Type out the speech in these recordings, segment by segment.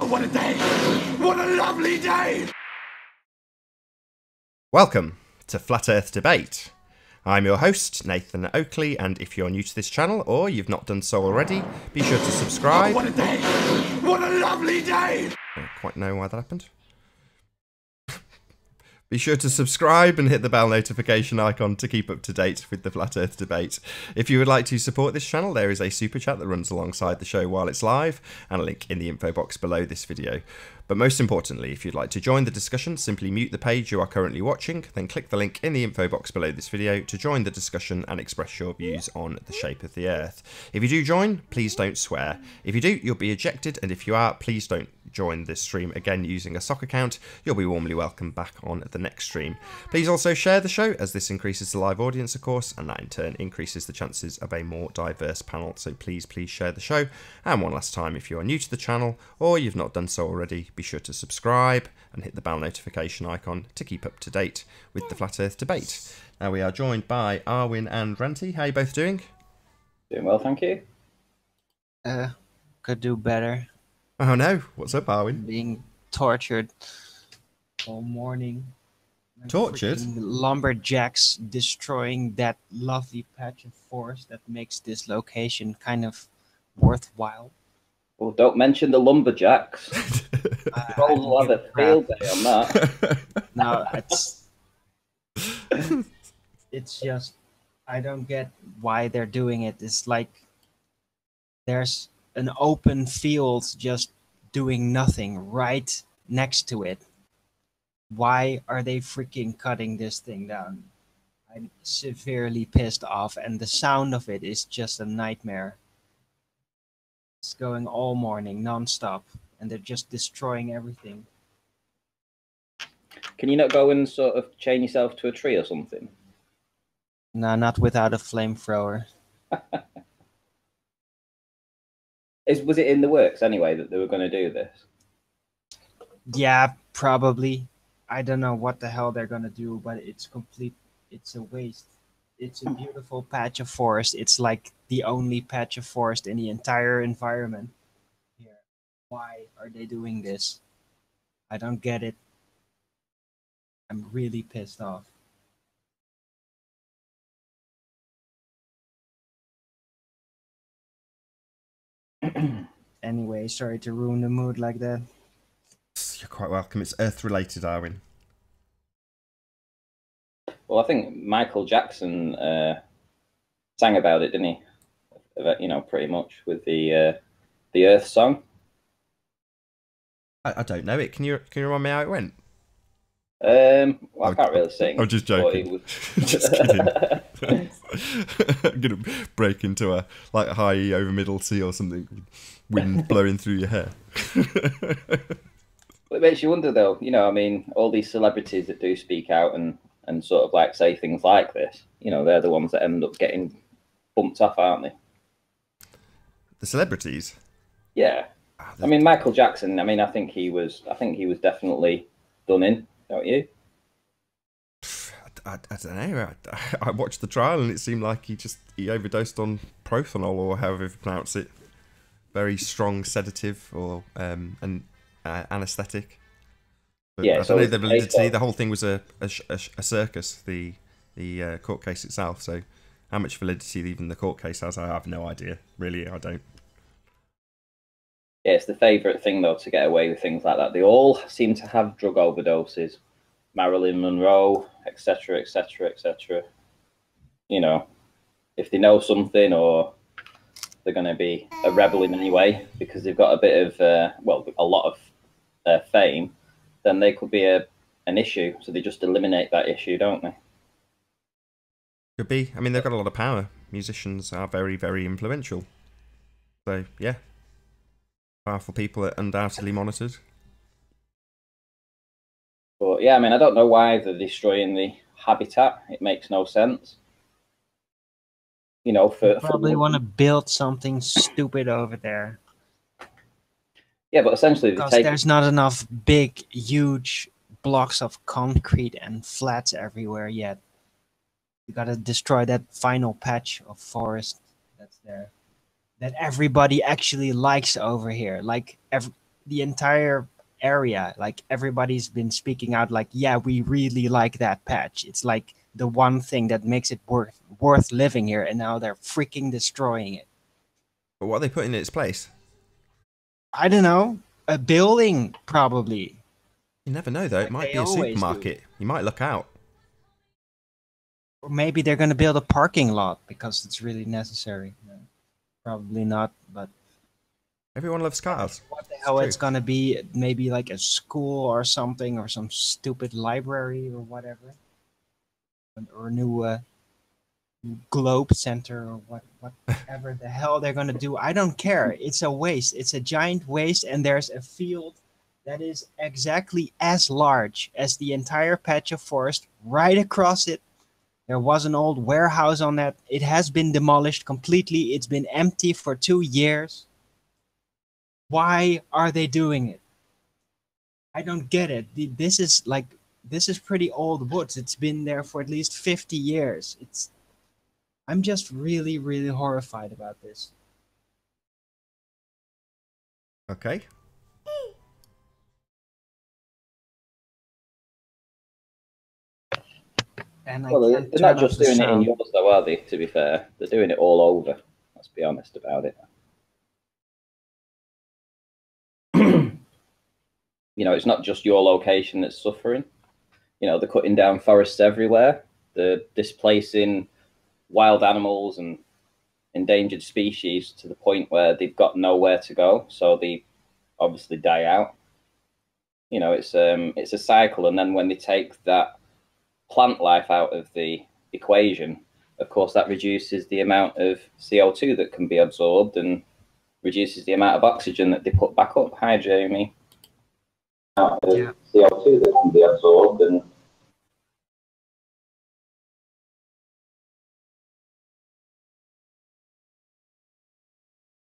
Oh, what a day! What a lovely day! Welcome to Flat Earth Debate. I'm your host, Nathan Oakley, and if you're new to this channel or you've not done so already, be sure to subscribe. Oh, what a day! What a lovely day! I don't quite know why that happened. Be sure to subscribe and hit the bell notification icon to keep up to date with the Flat Earth Debate. If you would like to support this channel, there is a super chat that runs alongside the show while it's live, and a link in the info box below this video. But most importantly, if you'd like to join the discussion, simply mute the page you are currently watching, then click the link in the info box below this video to join the discussion and express your views on the shape of the Earth. If you do join, please don't swear. If you do, you'll be ejected, and if you are, please don't join this stream again using a sock account. You'll be warmly welcomed back on the next stream. Please also share the show, as this increases the live audience, of course, and that in turn increases the chances of a more diverse panel. So please share the show. And one last time, if you are new to the channel or you've not done so already, be sure to subscribe and hit the bell notification icon to keep up to date with the Flat Earth Debate. Now we are joined by Arwin and Ranty. How are you both doing? Doing well, thank you. Could do better. Oh no, what's up, Arwin? Being tortured all morning. Tortured? Freaking lumberjacks destroying that lovely patch of forest that makes this location kind of worthwhile. Well, don't mention the lumberjacks. Trolls will have a field day on that. No, it's just, I don't get why they're doing it. It's like there's an open field just doing nothing right next to it. Why are they freaking cutting this thing down? I'm severely pissed off, and the sound of it is just a nightmare. It's going all morning, non-stop, and they're just destroying everything. Can you not go and sort of chain yourself to a tree or something? No, not without a flamethrower. Was it in the works anyway that they were going to do this? Yeah, probably. I don't know what the hell they're gonna do, but it's complete. It's a waste. It's a beautiful patch of forest. It's like the only patch of forest in the entire environment here. Why are they doing this? I don't get it. I'm really pissed off. Anyway, sorry to ruin the mood like that. You're quite welcome. It's Earth-related, Arwin. Well, I think Michael Jackson sang about it, didn't he? You know, pretty much with the Earth song. I don't know it. Can you remind me how it went? Well, I can't really sing. I'm just joking. Just kidding. I'm gonna break into a high E over middle C or something. Wind blowing through your hair. It makes you wonder, though. You know, I mean, all these celebrities that do speak out and sort of like say things like this, you know, they're the ones that end up getting bumped off, aren't they? The celebrities? Yeah. I mean, Michael Jackson, I mean, I think he was definitely done in, don't you? I don't know. I watched the trial and it seemed like he overdosed on Propanol, or however you pronounce it. Very strong sedative or an anaesthetic. But Yeah, I don't so know the validity. The whole thing was a circus, the court case itself. So how much validity even the court case has, I have no idea. Really, I don't. Yeah, it's the favourite thing, though, to get away with things like that. They all seem to have drug overdoses. Marilyn Monroe, etc., etc., etc. You know, if they know something, or they're going to be a rebel in any way because they've got a bit of, well, a lot of fame, then they could be an issue. So they just eliminate that issue, don't they? Could be. I mean, they've got a lot of power. Musicians are very, very influential. So, yeah. Powerful people are undoubtedly monitored. But yeah, I mean, I don't know why they're destroying the habitat. It makes no sense. You know, Probably want to build something stupid over there. Yeah, but essentially because there's not enough big, huge blocks of concrete and flats everywhere yet. You gotta destroy that final patch of forest that's there, that everybody actually likes over here. Like the entire area, like everybody's been speaking out like, yeah, we really like that patch. It's like the one thing that makes it worth living here, and now they're freaking destroying it. But what are they putting in its place? I don't know, a building probably. You never know, though. It Like might they be a always do. supermarket. You might look out. Or maybe they're going to build a parking lot because it's really necessary. Probably not, but Everyone loves cars. what the It's hell true. it's going to be? Maybe like a school or something, or some stupid library or whatever, or a new globe center or whatever the hell they're going to do. I don't care. It's a waste. It's a giant waste, and there's a field that is exactly as large as the entire patch of forest right across it. There was an old warehouse on that. It has been demolished completely. It's been empty for 2 years. Why are they doing it? I don't get it. This is pretty old woods. It's been there for at least 50 years. I'm just really, really horrified about this. Okay. And I Well, can't they're turn not off just the doing it in sound. yours, though, are they? To be fair, they're doing it all over. Let's be honest about it. You know, it's not just your location that's suffering. You know, they're cutting down forests everywhere. They're displacing wild animals and endangered species to the point where they've got nowhere to go, so they obviously die out. You know, it's a cycle, and then when they take that plant life out of the equation, of course, that reduces the amount of CO2 that can be absorbed and reduces the amount of oxygen that they put back up. Hi, Jamie. Yeah. CO2 that can be absorbed and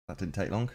That didn't take long.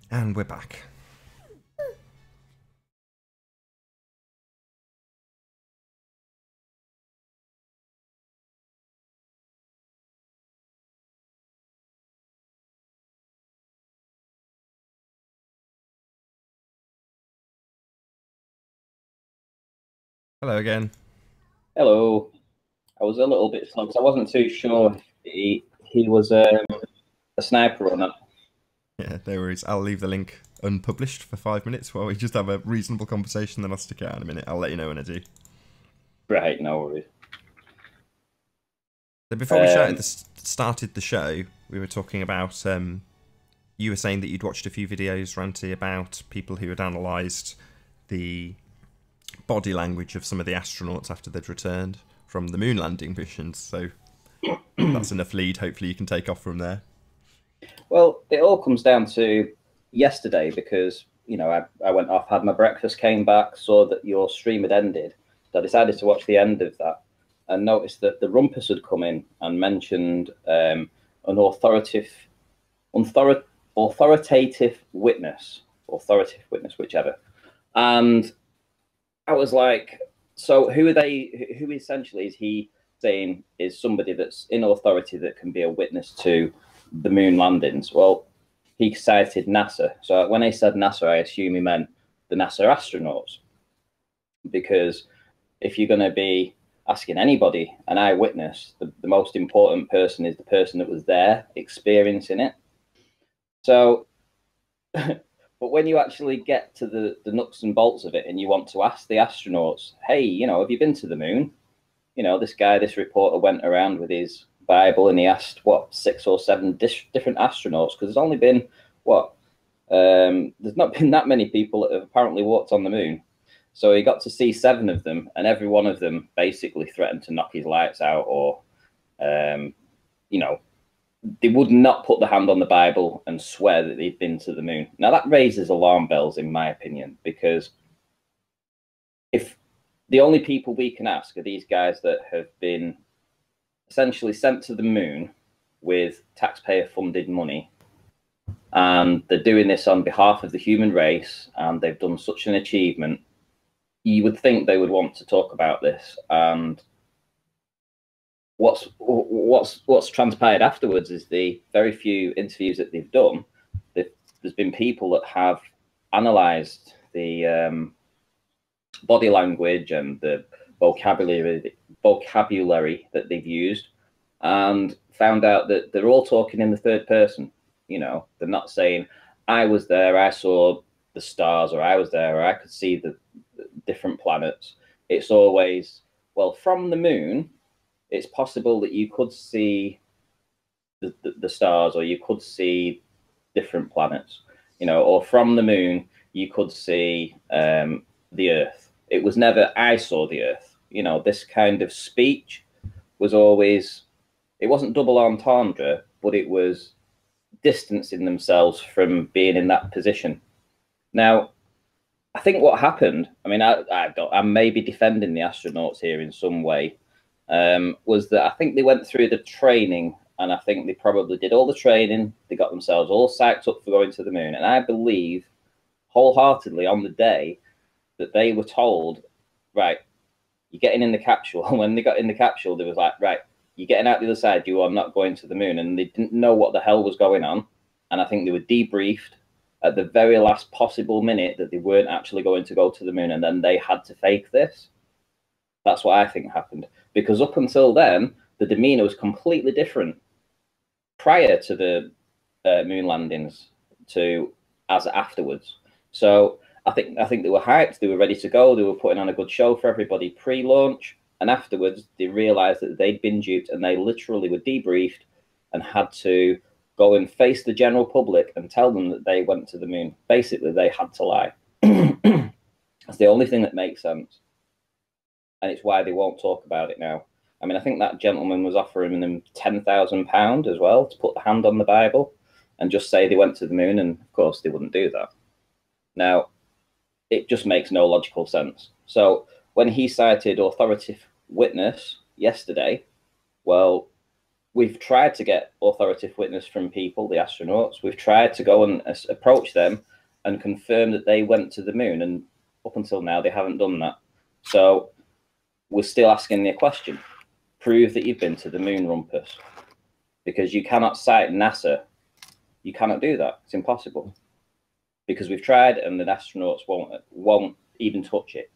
And we're back. Hello again. hello. I was a little bit slow because I wasn't too sure if he was a sniper or not. Yeah, no worries. I'll leave the link unpublished for 5 minutes while we just have a reasonable conversation, then I'll stick it out in a minute. I'll let you know when I do. Right, no worries. So before we started the show, we were talking about, you were saying that you'd watched a few videos, Ranty, about people who had analysed the body language of some of the astronauts after they'd returned from the moon landing missions. So that's enough lead. Hopefully you can take off from there. Well, it all comes down to yesterday because, you know, I went off, had my breakfast, came back, saw that your stream had ended. So I decided to watch the end of that and noticed that the Rumpus had come in and mentioned an authoritative witness, whichever. And I was like, so who are they? Who essentially is he saying is somebody that's in authority that can be a witness to the moon landings? Well, he cited NASA. So when he said NASA, I assume he meant the NASA astronauts. Because if you're going to be asking anybody, an eyewitness, the most important person is the person that was there experiencing it. So, but when you actually get to the nuts and bolts of it and you want to ask the astronauts, hey, you know, have you been to the moon? You know, this reporter went around with his Bible and he asked, what, 6 or 7 different astronauts, because there's only been, what, there's not been that many people that have apparently walked on the moon. So he got to see 7 of them, and every one of them basically threatened to knock his lights out, or, you know, they would not put the hand on the Bible and swear that they'd been to the moon. Now, that raises alarm bells, in my opinion, because if the only people we can ask are these guys that have been essentially sent to the moon with taxpayer-funded money, and they're doing this on behalf of the human race, and they've done such an achievement, you would think they would want to talk about this. And what's transpired afterwards is the very few interviews that they've done, there's been people that have analysed the body language and the vocabulary that they've used, and found out that they're all talking in the third person. You know, they're not saying, I was there, I saw the stars, or I was there, or I could see the different planets. It's always, well, from the moon, it's possible that you could see the stars, or you could see different planets, you know, or from the moon, you could see the Earth. It was never, I saw the Earth. You know, this kind of speech was always, it wasn't double entendre, but it was distancing themselves from being in that position. Now, I think what happened, I mean, I may be defending the astronauts here in some way, was that I think they went through the training, and I think they probably did all the training. They got themselves all psyched up for going to the moon. And I believe wholeheartedly on the day that they were told, right, you're getting in the capsule. And when they got in the capsule, they was like, right, you're getting out the other side. You are not going to the moon. And they didn't know what the hell was going on. And I think they were debriefed at the very last possible minute that they weren't actually going to go to the moon. And then they had to fake this. That's what I think happened. Because up until then, the demeanor was completely different prior to the moon landings to as afterwards. So I think they were hyped. They were ready to go. They were putting on a good show for everybody pre-launch. And afterwards, they realized that they'd been duped, and they literally were debriefed and had to go and face the general public and tell them that they went to the moon. Basically, they had to lie. That's the only thing that makes sense. And it's why they won't talk about it now. I mean, I think that gentleman was offering them £10,000 as well to put the hand on the Bible and just say they went to the moon, and of course they wouldn't do that. Now, it just makes no logical sense. So when he cited authoritative witness yesterday, well, we've tried to get authoritative witness from people, the astronauts. We've tried to go and approach them and confirm that they went to the moon, and up until now they haven't done that. So we're still asking the question, prove that you've been to the moon, Rumpus, because you cannot cite NASA. You cannot do that. It's impossible, because we've tried and the astronauts won't even touch it.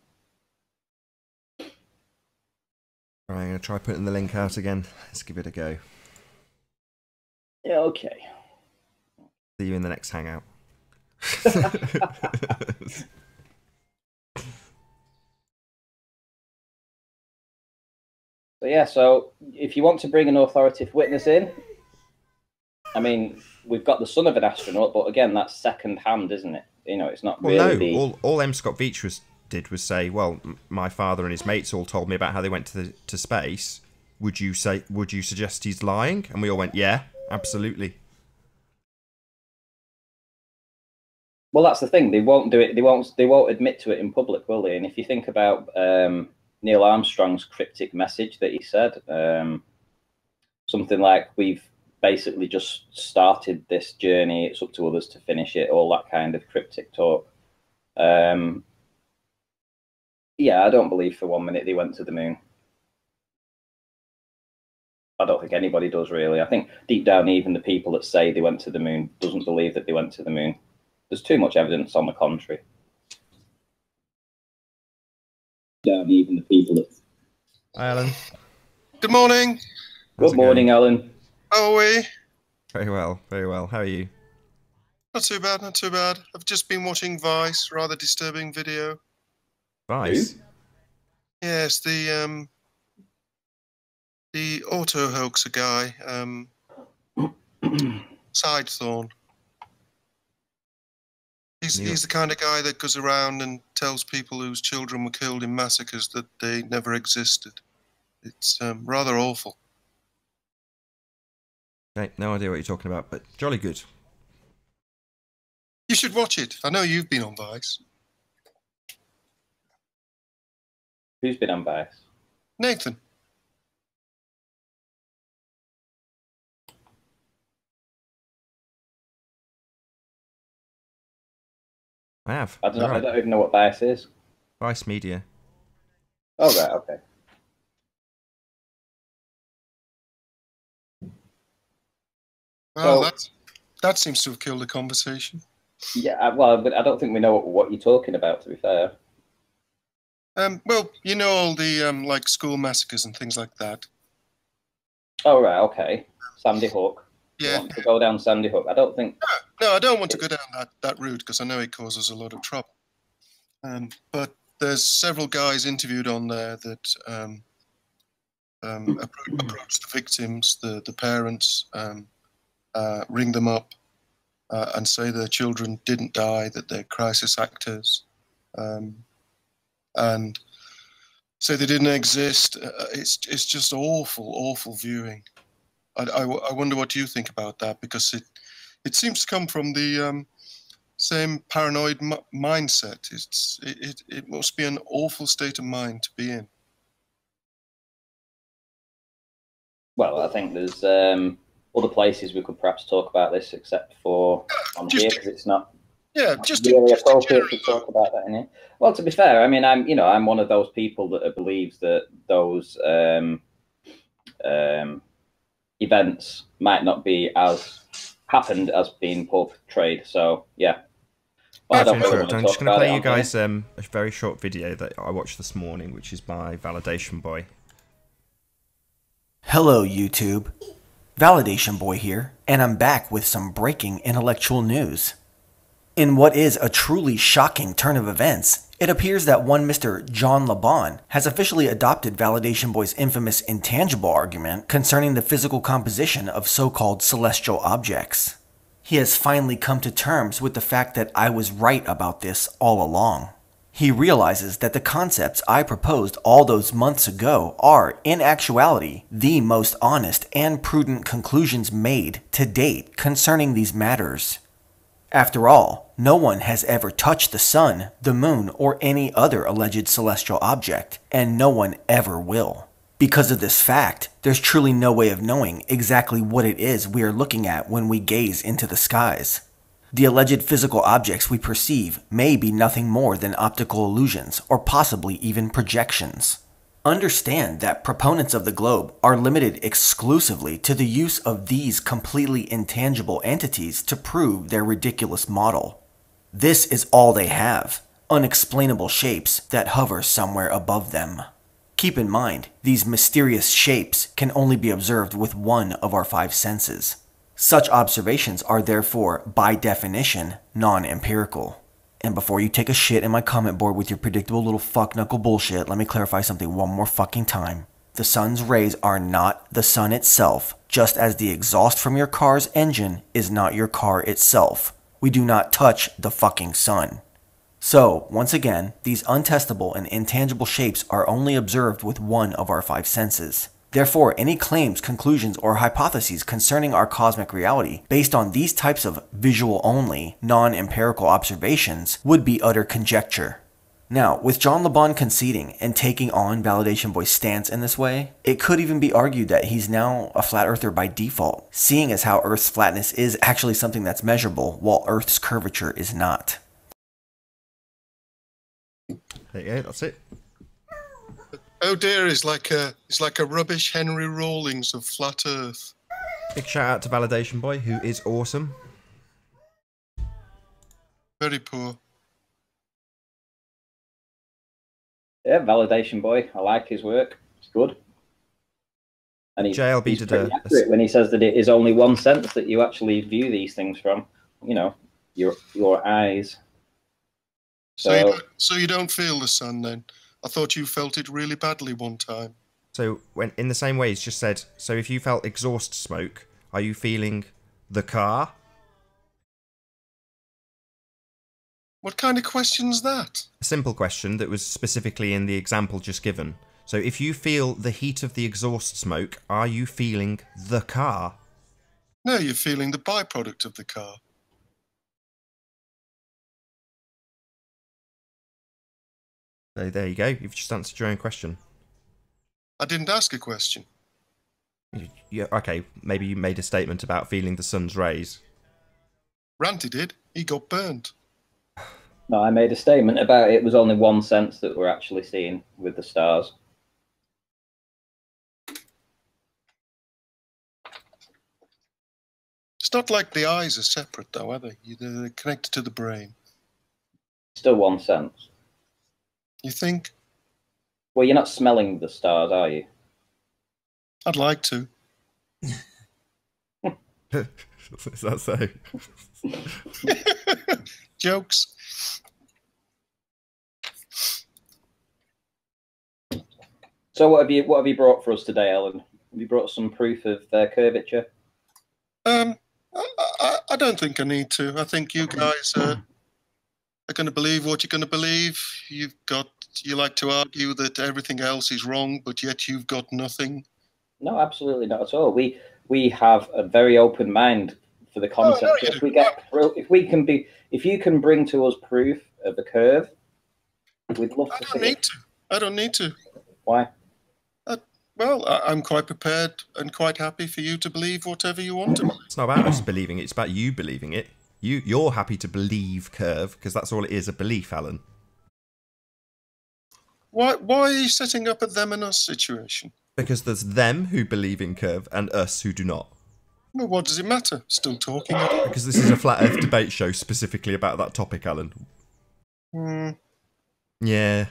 All right, I'm going to try putting the link out again. Let's give it a go. Yeah, okay. See you in the next hangout. So yeah, so if you want to bring an authoritative witness in, I mean, we've got the son of an astronaut, but again, that's second hand, isn't it? You know, it's not really. Well, no. All M. Scott Veitch did was say, well, my father and his mates all told me about how they went to space. Would you suggest he's lying? And we all went, yeah, absolutely. Well, that's the thing. They won't do it. They won't admit to it in public, will they? And if you think about Neil Armstrong's cryptic message that he said, something like, we've basically just started this journey, it's up to others to finish it, all that kind of cryptic talk. Yeah, I don't believe for 1 minute they went to the moon. I don't think anybody does, really. I think deep down, even the people that say they went to the moon doesn't believe that they went to the moon. There's too much evidence on the contrary. Down even the people that... Hi, Alan. Good morning. Good morning, Alan. How are we? Very well, very well. How are you? Not too bad, not too bad. I've just been watching Vice, rather disturbing video. Vice? Yes, the The auto hoaxer guy, Sidethorn. He's the kind of guy that goes around and tells people whose children were killed in massacres that they never existed. It's rather awful. Okay, no idea what you're talking about, but jolly good. You should watch it. I know you've been on Vice. Who's been on Vice? Nathan. I have. I don't know. All right. I don't even know what Vice is. Vice Media. Oh right, okay. Well, So- that seems to have killed the conversation. Yeah, well, but I don't think we know what you're talking about. To be fair. Well, you know all the like school massacres and things like that. Oh right, okay. Sandy Hook. Yeah. You want to go down Sandy Hook? I don't think. No, I don't want to go down that route because I know it causes a lot of trouble. But there's several guys interviewed on there that approach the victims, the parents, ring them up and say their children didn't die, that they're crisis actors, and say they didn't exist. It's just awful viewing. I wonder what you think about that, because it seems to come from the same paranoid mindset. It must be an awful state of mind to be in. Well, I think there's other places we could perhaps talk about this, except for on Just here to- because it's not Yeah, just really just in appropriate general, to talk about that in here. Well, to be fair, I mean, I'm one of those people that believes that those events might not be as happened as being portrayed. So yeah, well, I don't really want to I'm talk just going to about play it you on here. guys a very short video that I watched this morning, which is by Validation Boy. Hello YouTube, Validation Boy here, and I'm back with some breaking intellectual news. In what is a truly shocking turn of events, it appears that one Mr. John LeBon has officially adopted Validation Boy's infamous intangible argument concerning the physical composition of so-called celestial objects. He has finally come to terms with the fact that I was right about this all along. He realizes that the concepts I proposed all those months ago are, in actuality, the most honest and prudent conclusions made to date concerning these matters. After all, no one has ever touched the sun, the moon, or any other alleged celestial object, and no one ever will. Because of this fact, there's truly no way of knowing exactly what it is we are looking at when we gaze into the skies. The alleged physical objects we perceive may be nothing more than optical illusions, or possibly even projections. Understand that proponents of the globe are limited exclusively to the use of these completely intangible entities to prove their ridiculous model. This is all they have, unexplainable shapes that hover somewhere above them. Keep in mind, these mysterious shapes can only be observed with one of our five senses. Such observations are therefore, by definition, non-empirical. And before you take a shit in my comment board with your predictable little fuck knuckle bullshit, let me clarify something one more fucking time. The sun's rays are not the sun itself, just as the exhaust from your car's engine is not your car itself. We do not touch the fucking sun. So, once again, these untestable and intangible shapes are only observed with one of our five senses. Therefore, any claims, conclusions, or hypotheses concerning our cosmic reality based on these types of visual-only, non-empirical observations would be utter conjecture. Now, with John LeBon conceding and taking on Validation Boy's stance in this way, it could even be argued that he's now a flat earther by default, seeing as how Earth's flatness is actually something that's measurable, while Earth's curvature is not. There you go, that's it. Oh dear, he's like a rubbish Henry Rawlings of flat Earth. Big shout out to Validation Boy, who is awesome. Very poor. Yeah, Validation Boy. I like his work. It's good. And JLB he's did pretty a accurate when he says that it is only one sense that you actually view these things from. You know, your eyes. So you don't feel the sun then? I thought you felt it really badly one time. So when in the same way, it's just said. So if you felt exhaust smoke, are you feeling the car? What kind of question's that? A simple question that was specifically in the example just given. So if you feel the heat of the exhaust smoke, are you feeling the car? No, you're feeling the byproduct of the car. So there you go. You've just answered your own question. I didn't ask a question. Yeah, okay, maybe you made a statement about feeling the sun's rays. Ranty did. He got burnt. No, I made a statement about it was only one sense that we're actually seeing with the stars. It's not like the eyes are separate, though, are they? They're connected to the brain. Still one sense. You think? Well, you're not smelling the stars, are you? I'd like to. Is that so? Jokes. So what have you brought for us today, Ellen? Have you brought some proof of curvature? I don't think I need to. I think you guys are going to believe what you're going to believe. You like to argue that everything else is wrong, but yet you've got nothing. No, absolutely not at all. We have a very open mind for the concept. No, If you can bring to us proof of the curve, we'd love to see it. I don't need to. Why? Well, I'm quite prepared and quite happy for you to believe whatever you want to believe. It's not about us believing it, it's about you believing it. You're happy to believe curve, because that's all it is, a belief, Alan. Why are you setting up a them and us situation? Because there's them who believe in curve and us who do not. Well, what does it matter? Still talking. Because this is a flat earth debate show specifically about that topic, Alan. Yeah.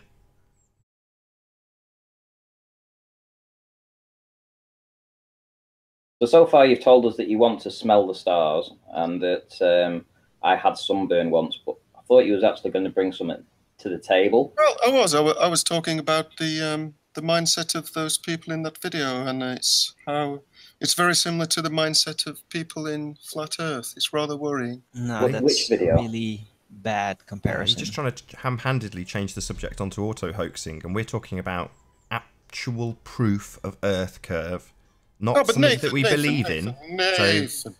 So far you've told us that you want to smell the stars and that I had sunburn once, but I thought you was actually going to bring something to the table. Well, I was talking about the mindset of those people in that video, and it's very similar to the mindset of people in flat Earth. It's rather worrying. No, Which that's video? really bad comparison. You're just trying to ham-handedly change the subject onto auto-hoaxing, and we're talking about actual proof of Earth curve. Not something that we believe in. Nathan.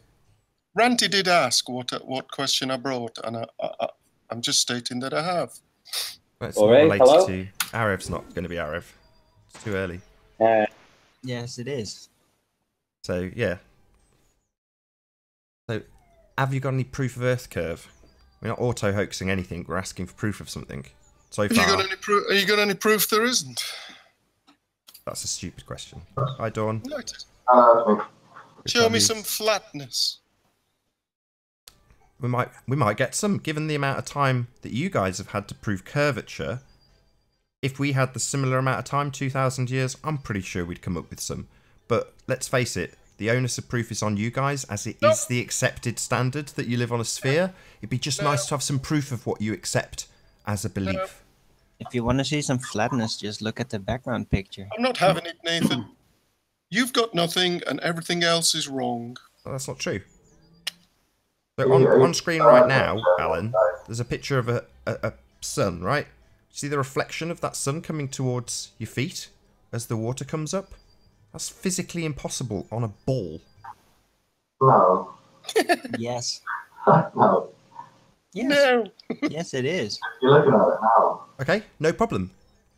Ranty did ask what question I brought, and I'm just stating that I have. Well, it's not related to... Arev's not going to be Arev. It's too early. Yes, it is. So, yeah. So, have you got any proof of Earth curve? We're not auto-hoaxing anything. We're asking for proof of something. So far... Have you got any proof there isn't? That's a stupid question. Hi, Dawn. No, it isn't. Show me some flatness. We might get some, given the amount of time that you guys have had to prove curvature. If we had the similar amount of time, 2,000 years, I'm pretty sure we'd come up with some. But let's face it, the onus of proof is on you guys, as it is the accepted standard that you live on a sphere. It'd be just nice to have some proof of what you accept as a belief. If you want to see some flatness, just look at the background picture. I'm not having it, Nathan. You've got nothing, and everything else is wrong. Well, that's not true. So on screen right now, Alan, there's a picture of a sun, right? See the reflection of that sun coming towards your feet as the water comes up? That's physically impossible on a ball. No. Yes. No. Yes. No. Yes, it is. You're looking at it now. Okay, no problem.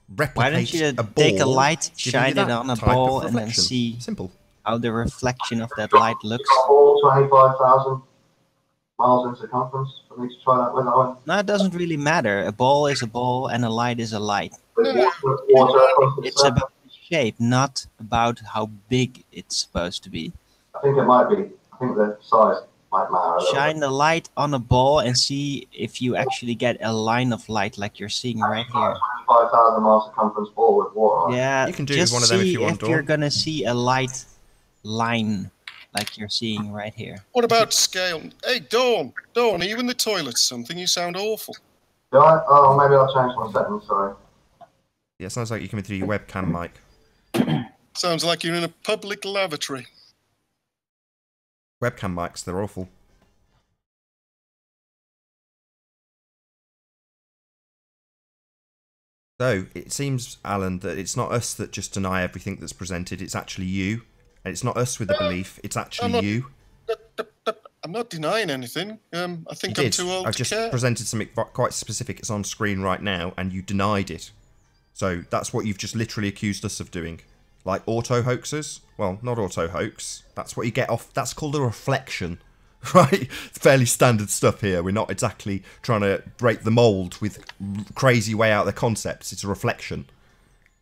Replicate Why don't you a ball, take a light, giving shine you that it on a type of ball, and then reflection. see Simple. how the reflection of that light looks? All 25,000 miles in circumference for me to try that with, Owen. No, it doesn't really matter. A ball is a ball, and a light is a light. With water across the It's sun. about the shape, not about how big it's supposed to be. I think it might be. I think the size might matter a little Shine bit. the light on a ball and see if you actually get a line of light like you're seeing right here. 25,000 mile circumference ball with water on it. Yeah, You can do it just with one of them if see you want, if you're Dawn. gonna see a light line like you're seeing right here. What about scale? Hey, Dawn, are you in the toilet or something? You sound awful. Do I? Oh, maybe I'll change my settings, sorry. Yeah, it sounds like you're coming through your webcam mic. Sounds like you're in a public lavatory. Webcam mics, they're awful. So, it seems, Alan, that it's not us that just deny everything that's presented, it's actually you. And it's not us with the belief, it's actually you. I'm not denying anything. I think You I'm did. too old I've to just care. presented something quite specific. It's on screen right now, and you denied it. So that's what you've just literally accused us of doing. Like auto hoaxes? Well, not auto hoax. That's what you get off. That's called a reflection, right? It's fairly standard stuff here. We're not exactly trying to break the mold with crazy way out the concepts. It's a reflection.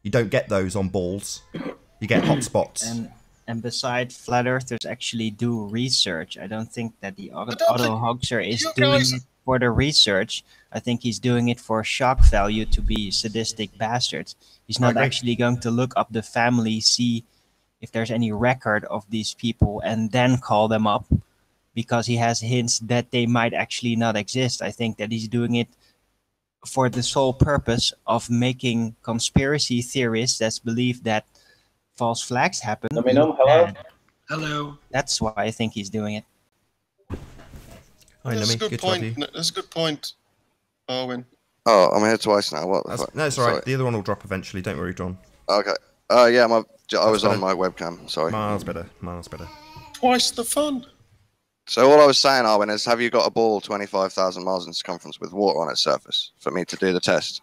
You don't get those on balls. You get hotspots. And besides flat earthers actually do research, I don't think that the don't auto think hoaxer is you doing guys- it for the research. I think he's doing it for shock value to be sadistic bastards. He's not agree. actually going to look up the family, see if there's any record of these people, and then call them up because he has hints that they might actually not exist. I think that he's doing it for the sole purpose of making conspiracy theorists that believe that false flags happen. Let me know. look Hello? bad. Hello. That's why I think he's doing it. Hi, That's a Numi. good Good to have point. you. That's a good point, Owen. Oh, I'm here twice now. What the fuck? No, it's alright. Sorry. The other one will drop eventually. Don't worry, John. Okay. Yeah, I was better. on my webcam. Sorry. Miles better. Miles better. Twice the fun. So all I was saying, Arwen, is have you got a ball 25,000 miles in circumference with water on its surface for me to do the test?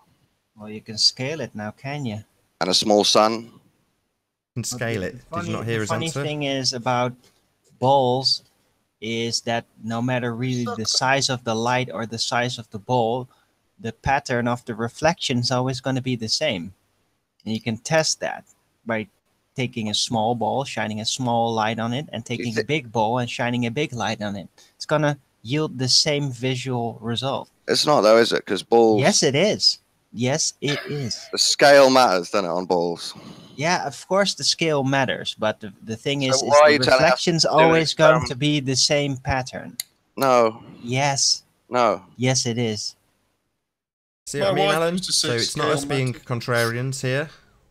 Well, you can scale it now, can you? And a small sun? Can scale it. Did you not hear his funny answer? thing is about balls is that no matter really the size of the light or the size of the ball, the pattern of the reflection is always going to be the same. And you can test that by taking a small ball, shining a small light on it, and taking a big ball and shining a big light on it. It's going to yield the same visual result. It's not though, is it? Because balls... Yes, it is. Yes, it is. The scale matters, doesn't it, on balls? Yeah, of course the scale matters, but the thing is why are the you telling us reflection's to do an always going experiment? to be the same pattern. No. Yes. No. Yes, it is. See what I My mean, wife Alan? used to say So it's not us scale being matters. contrarians here.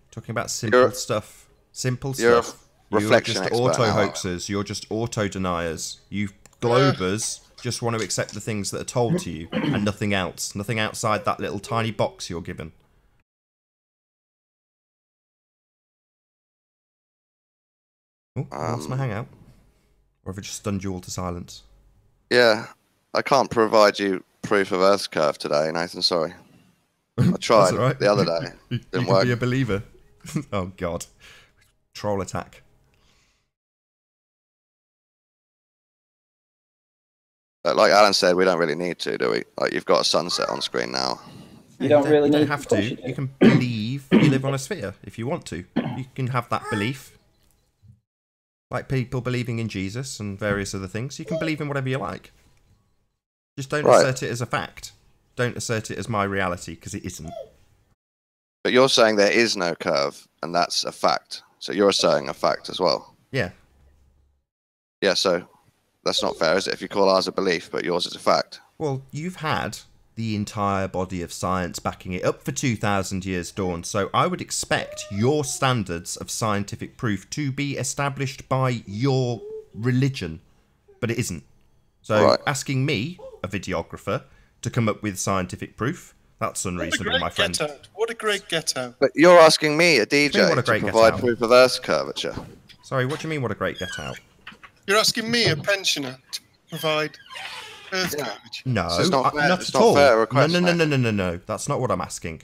Talking about simple stuff. Simple You're a stuff. reflection You're just expert auto now. hoaxers. You're just auto deniers. You globers just want to accept the things that are told to you and nothing else. Nothing outside that little tiny box you're given. Oh, I lost my hangout. Or have I just stunned you all to silence? Yeah. I can't provide you proof of Earth's curve today, Nathan. Sorry. I tried all right. the other day. You Didn't can work. be a believer. Oh, God. Troll attack. Like Alan said, we don't really need to, do we? Like, you've got a sunset on screen now. You don't really You don't need have to. to. Of course you do. You can believe you live on a sphere if you want to. You can have that belief. Like people believing in Jesus and various other things. You can believe in whatever you like. Just don't Right. assert it as a fact. Don't assert it as my reality, because it isn't. But you're saying there is no curve, and that's a fact. So you're asserting a fact as well. Yeah. Yeah, so that's not fair, is it? If you call ours a belief, but yours is a fact. Well, you've had the entire body of science backing it up for 2,000 years, Dawn, so I would expect your standards of scientific proof to be established by your religion, but it isn't. So Right. asking me, a videographer, to come up with scientific proof, that's What a unreasonable, great my friend. get out. What a great get out. But you're asking me, a What do you DJ, mean, what a to great provide get-out? proof of Earth's curvature. Sorry, what do you mean, what a great get out? You're asking me, a pensioner, to provide Earth curvature. No, So it's not fair- not it's at not all. fair request, no, mate. no. That's not what I'm asking.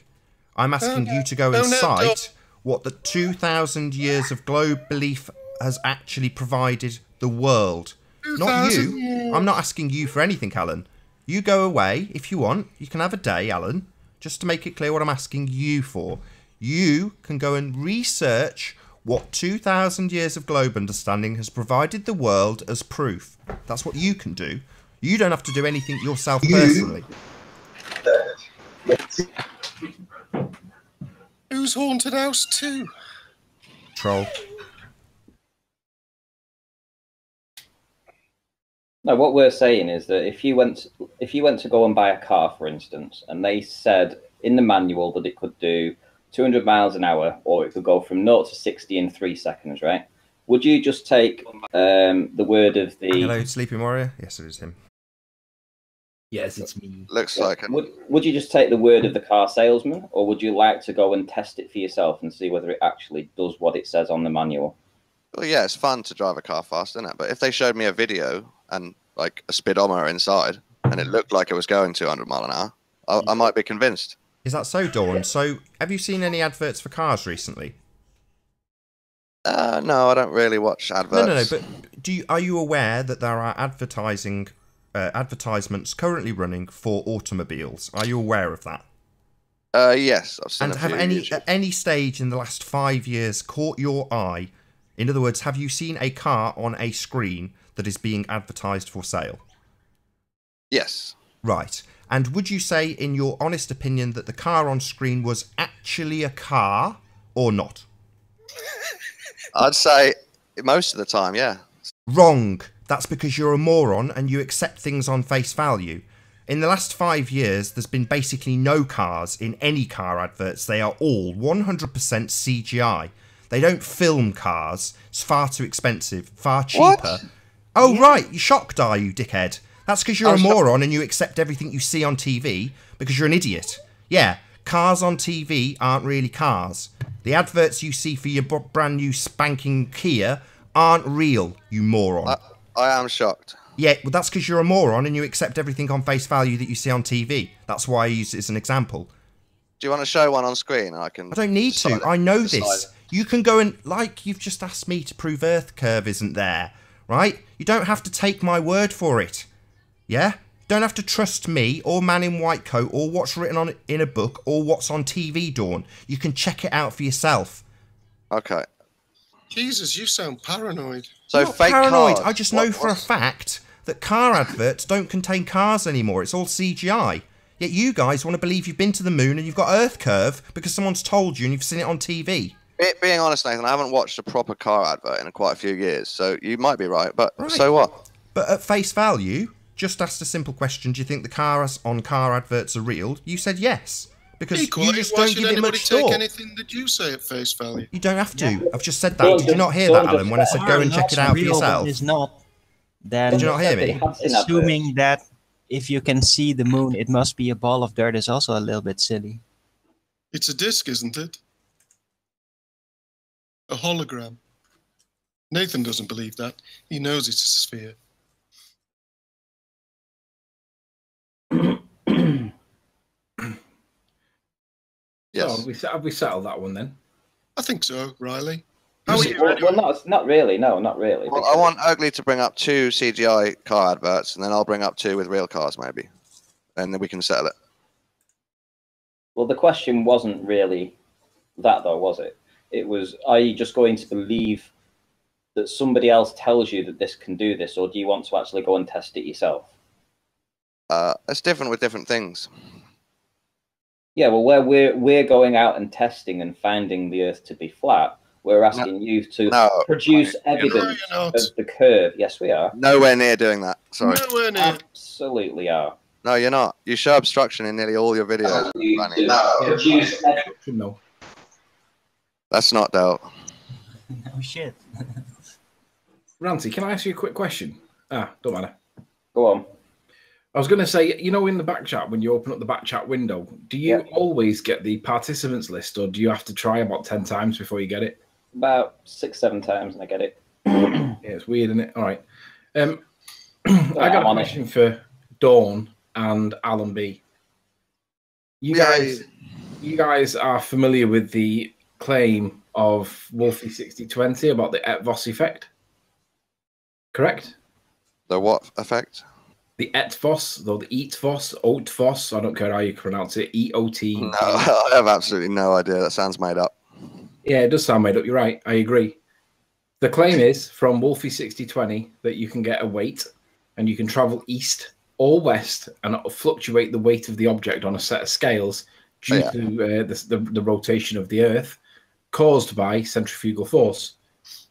I'm asking no. you to go No, and no, cite don't. what the 2,000 years of globe belief has actually provided the world. Not 2,000 you. years. I'm not asking you for anything, Alan. You go away if you want. You can have a day, Alan. Just to make it clear what I'm asking you for. You can go and research what 2,000 years of globe understanding has provided the world as proof. That's what you can do. You don't have to do anything yourself personally. Who's Haunted House 2? Troll. No, what we're saying is that if you went to go and buy a car, for instance, and they said in the manual that it could do 200 miles an hour, or it could go from 0 to 60 in 3 seconds, right? Would you just take the word of the... Hello, Sleeping Warrior? Yes, it is him. Yes, it's me. Looks like it. Would you just take the word of the car salesman, or would you like to go and test it for yourself and see whether it actually does what it says on the manual? Well, yeah, it's fun to drive a car fast, isn't it? But if they showed me a video and like a speedometer inside, and it looked like it was going 200 mile an hour, I might be convinced. Is that so, Dawn? So, have you seen any adverts for cars recently? No, I don't really watch adverts. No. But are you aware that there are advertisements currently running for automobiles? Are you aware of that? Yes, I've seen. And have at any stage in the last 5 years caught your eye? In other words, have you seen a car on a screen that is being advertised for sale? Yes. Right. And would you say, in your honest opinion, that the car on screen was actually a car or not? I'd say most of the time, yeah. Wrong. That's because you're a moron and you accept things on face value. In the last 5 years, there's been basically no cars in any car adverts. They are all 100% CGI. They don't film cars. It's far too expensive, far cheaper. What? Oh, yeah. Right. You're shocked, are you, dickhead? That's because you're a moron and you accept everything you see on TV because you're an idiot. Yeah, cars on TV aren't really cars. The adverts you see for your brand new spanking Kia aren't real, you moron. I am shocked. Yeah, well, that's because you're a moron and you accept everything on face value that you see on TV. That's why I use it as an example. Do you want to show one on screen? I don't need to. I know this. You can go and, like you've just asked me to prove Earth curve isn't there, right? You don't have to take my word for it. Yeah? Don't have to trust me or Man in White Coat or what's written on in a book or what's on TV, Dawn. You can check it out for yourself. Okay. Jesus, you sound paranoid. So Not fake paranoid. cars. I just know for a fact that car adverts don't contain cars anymore. It's all CGI. Yet you guys want to believe you've been to the moon and you've got Earth curve because someone's told you and you've seen it on TV. Being honest, Nathan, I haven't watched a proper car advert in quite a few years, so you might be right, but so what? But at face value, just asked a simple question, do you think the cars on car adverts are real? You said yes. Because you just don't give it much thought. Take anything that you say at face value? You don't have to. I've just said that. Did you not hear that, Alan, when I said go and check it out for yourself? It's not. Then did you not hear me? Assuming that if you can see the moon, it must be a ball of dirt is also a little bit silly. It's a disc, isn't it? A hologram. Nathan doesn't believe that. He knows it's a sphere. Yes. So have we settled that one then? I think so, Riley. Well, not really. No, not really. Well, I want Ugly to bring up 2 CGI car adverts, and then I'll bring up 2 with real cars, maybe. And then we can settle it. Well, the question wasn't really that, though, was it? It was, are you just going to believe that somebody else tells you that this can do this, or do you want to actually go and test it yourself? It's different with different things. Yeah, well, where we're going out and testing and finding the Earth to be flat, we're asking you to produce evidence of the curve. Yes, we are. Nowhere near doing that. Sorry. Nowhere near. Absolutely are. No, you're not. You show obstruction in nearly all your videos. No. That's not doubt. No shit. Ranty, can I ask you a quick question? Don't matter. Go on. I was going to say, you know, in the back chat, when you open up the back chat window, do you always get the participants list, or do you have to try about 10 times before you get it? About 6, 7 times, and I get it. Yeah, it's weird, isn't it? All right. I got a question for Dawn and Alan B. You guys are familiar with the claim of Wolfie 6020 about the Et-Vos effect? Correct? The what effect? The Et-Vos, though the Eat-Vos, Oat-Vos, I don't care how you pronounce it, E-O-T. No, I have absolutely no idea. That sounds made up. Yeah, it does sound made up. You're right. I agree. The claim is from Wolfie 6020 that you can get a weight and you can travel east or west and it'll fluctuate the weight of the object on a set of scales due to the rotation of the Earth caused by centrifugal force.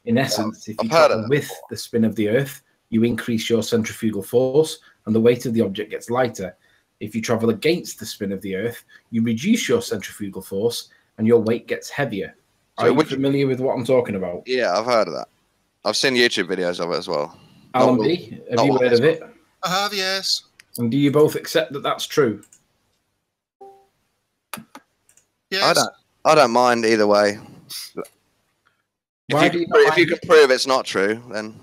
In essence, if you travel with the spin of the Earth, you increase your centrifugal force and the weight of the object gets lighter. If you travel against the spin of the Earth, you reduce your centrifugal force and your weight gets heavier. So Are you familiar with what I'm talking about? Yeah, I've heard of that. I've seen YouTube videos of it as well. Alan B, have you heard of it? I have, yes. And do you both accept that that's true? Yes. I don't mind either way. If you can prove it's not true, then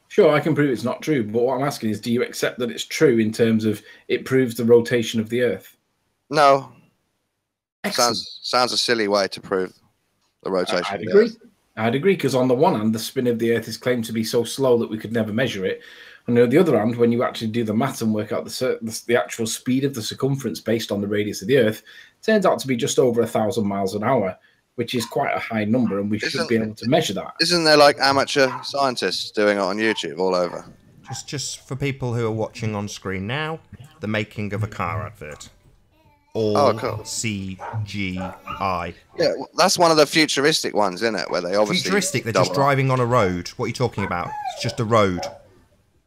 sure, I can prove it's not true. But what I'm asking is, do you accept that it's true in terms of it proves the rotation of the Earth? No. Excellent. Sounds a silly way to prove the rotation. I'd agree. I'd agree, because on the one hand, the spin of the Earth is claimed to be so slow that we could never measure it. And on the other hand, when you actually do the math and work out the actual speed of the circumference based on the radius of the Earth, it turns out to be just over 1,000 miles an hour, which is quite a high number, and we should be able to measure that. Isn't there like amateur scientists doing it on YouTube all over? Just for people who are watching on screen now, the making of a car advert. All cool. CGI. Yeah, that's one of the futuristic ones, isn't it? Where they obviously futuristic. They're just driving on a road. What are you talking about? It's just a road.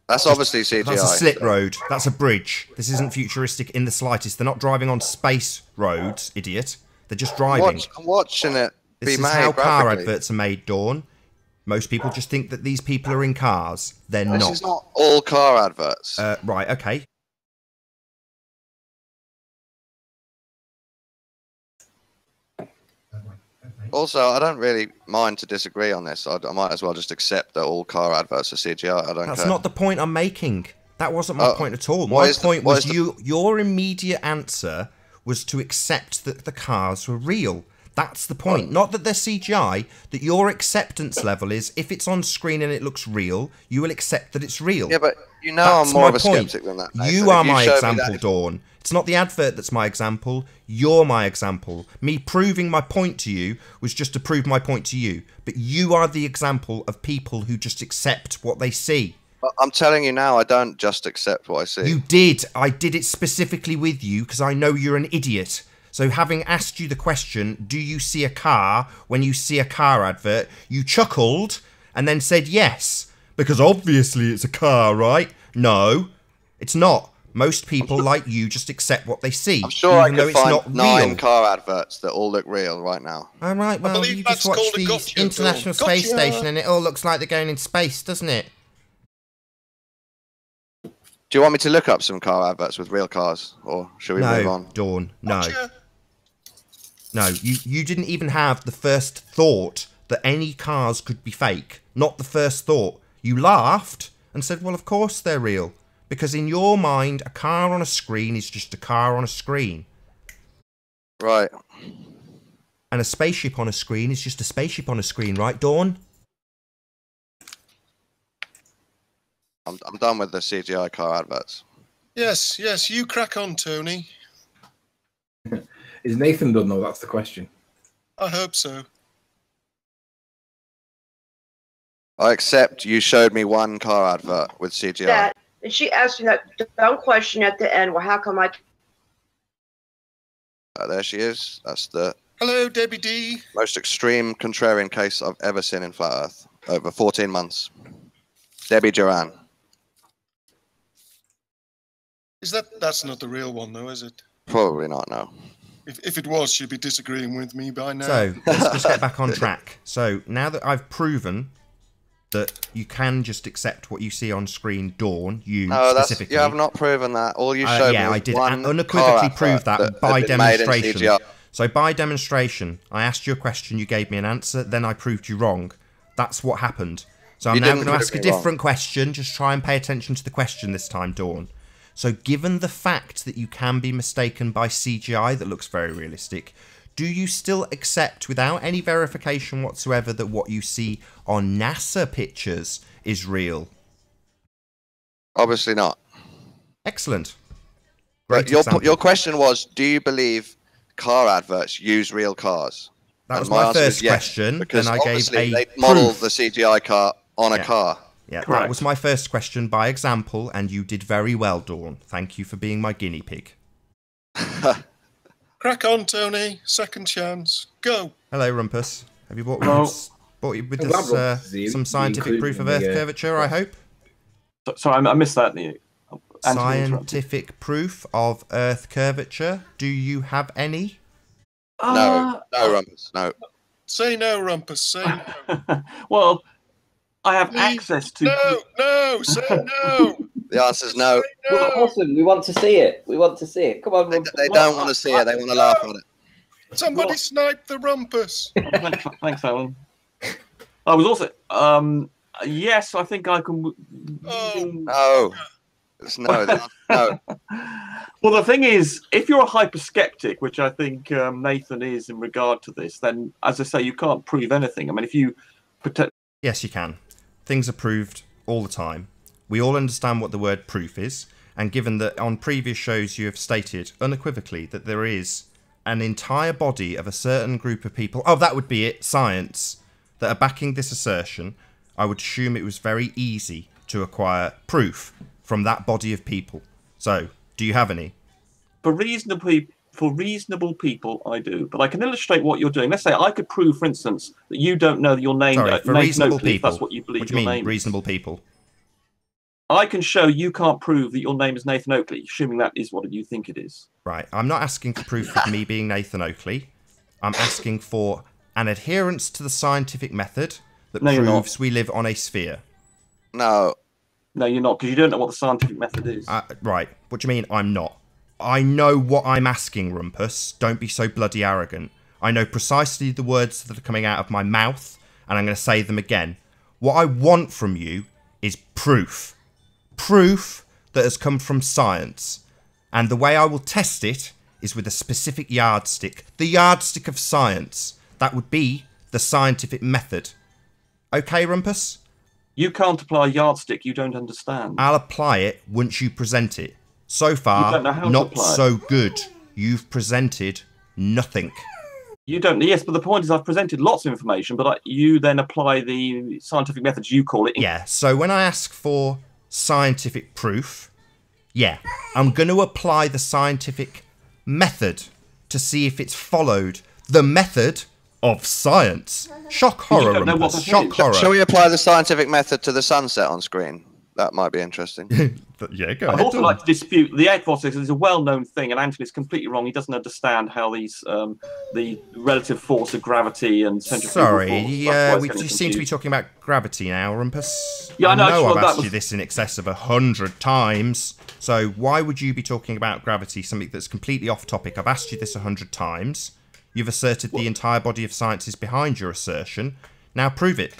That's obviously CGI. That's a slit road. That's a bridge. This isn't futuristic in the slightest. They're not driving on space roads, idiot. They're just driving. I'm watching it. This is how car adverts are made, Dawn. Most people just think that these people are in cars. They're not. This is not all car adverts. Right, okay. Also, I don't really mind to disagree on this. I might as well just accept that all car adverts are CGI. I don't care. That's not the point I'm making. That wasn't my point at all. My point was your immediate answer was to accept that the cars were real. That's the point. Not that they're CGI, that your acceptance level is, if it's on screen and it looks real, you will accept that it's real. Yeah, but you know I'm more of a skeptic than that. You are my example, Dawn. It's not the advert that's my example. You're my example. Me proving my point to you was just to prove my point to you. But you are the example of people who just accept what they see. I'm telling you now, I don't just accept what I see. You did. I did it specifically with you because I know you're an idiot. So having asked you the question, do you see a car when you see a car advert, you chuckled and then said yes. Because obviously it's a car, right? No, it's not. Most people like you just accept what they see. I'm sure I can find 9 car adverts that all look real right now. All right, well, you just watch the International Space Station and it all looks like they're going in space, doesn't it? Do you want me to look up some car adverts with real cars, or should we move on? Dawn, no. No, you didn't even have the first thought that any cars could be fake. Not the first thought. You laughed and said, well, of course they're real. Because in your mind, a car on a screen is just a car on a screen. Right. And a spaceship on a screen is just a spaceship on a screen, right, Dawn? I'm done with the CGI car adverts. Yes, yes, you crack on, Tony. Is Nathan done, though? That's the question. I hope so. I accept you showed me one car advert with CGI. And she asked me that dumb question at the end. Well, how come I... There she is. That's the... Hello, Debbie D. Most extreme contrarian case I've ever seen in Flat Earth. Over 14 months. Debbie Duran. That's not the real one, though, is it? Probably not, no. If it was, she'd be disagreeing with me by now. So, let's just get back on track. So, now that I've proven that you can just accept what you see on screen, Dawn, specifically. You have not proven that. All you showed me I did unequivocally prove that by demonstration. So by demonstration, I asked you a question, you gave me an answer, then I proved you wrong. That's what happened. So I'm now going to ask a different question. Just try and pay attention to the question this time, Dawn. So given the fact that you can be mistaken by CGI that looks very realistic, do you still accept, without any verification whatsoever, that what you see on NASA pictures is real? Obviously not. Excellent. But your question was, do you believe car adverts use real cars? That was my first question. Because then I gave a they modelled the CGI car on a car. Yeah, that was my first question by example, and you did very well, Dawn. Thank you for being my guinea pig. Crack on, Tony. Second chance. Go. Hello, Rumpus. Have you brought with us some scientific proof of Earth curvature, I hope? Sorry, I missed that. Scientific proof of Earth curvature. Do you have any? No, Rumpus, no. Say no, Rumpus. Say no. Well, I have Please. access to. No, say no. The answer's no. No. Awesome. We want to see it. We want to see it. Come on, Rumpus. They don't want to see it. They want to laugh at it. Somebody snipe the Rumpus. Thanks, Alan. I was also. Yes, I think I can. No. It's no. No. Well, the thing is, if you're a hyper skeptic, which I think Nathan is in regard to this, then, as I say, you can't prove anything. I mean, if you protect. Yes, you can. Things are proved all the time. We all understand what the word proof is, and given that on previous shows you have stated unequivocally that there is an entire body of a certain group of people, oh, that would be it, science, that are backing this assertion, I would assume it was very easy to acquire proof from that body of people. So, do you have any? For reasonable people, I do. But I can illustrate what you're doing. Let's say I could prove, for instance, that you don't know your name. Sorry, for reasonable people. If that's what you believe What do you your mean, name reasonable is. people? I can show you can't prove that your name is Nathan Oakley, assuming that is what you think it is. Right, I'm not asking for proof of me being Nathan Oakley. I'm asking for an adherence to the scientific method that proves we live on a sphere. No. No, you're not, because you don't know what the scientific method is. Right, what do you mean I'm not? I know what I'm asking, Rumpus. Don't be so bloody arrogant. I know precisely the words that are coming out of my mouth, and I'm going to say them again. What I want from you is proof. Proof that has come from science. And the way I will test it is with a specific yardstick. The yardstick of science. That would be the scientific method. Okay, Rumpus? You can't apply a yardstick you don't understand. I'll apply it once you present it. So far, not so good. You've presented nothing. You don't. Yes, but the point is I've presented lots of information, but you then apply the scientific methods you call it. Yeah, so when I ask for scientific proof, yeah, I'm going to apply the scientific method to see if it's followed. The method of science. Shock horror, Rumpus. Shock horror. Shall we apply the scientific method to the sunset on screen? That might be interesting. Yeah, go I'd ahead. also like to dispute the eclipse is a well-known thing, and Anthony's completely wrong. He doesn't understand how these the relative force of gravity and centrifugal force. Sorry, we seem to be talking about gravity now, Rumpus. Yeah, I know. I've asked you this in excess of 100 times. So why would you be talking about gravity, something that's completely off topic? I've asked you this 100 times. You've asserted the entire body of science is behind your assertion. Now prove it.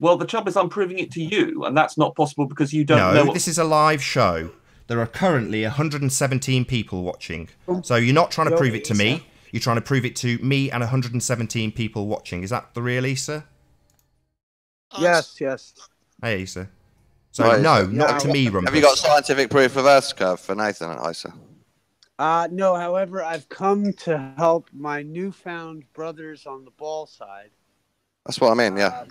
Well, the trouble is I'm proving it to you, and that's not possible because you don't know. No, this is a live show. There are currently 117 people watching. So you're not trying to prove it to me. You're trying to prove it to me and 117 people watching. Is that the real Issa? Yes. Hey, Issa. So, no, not to me, Rumpus. Have you got scientific proof of Earth's curve for Nathan and Isa? No, however, I've come to help my newfound brothers on the ball side. That's what I mean, yeah.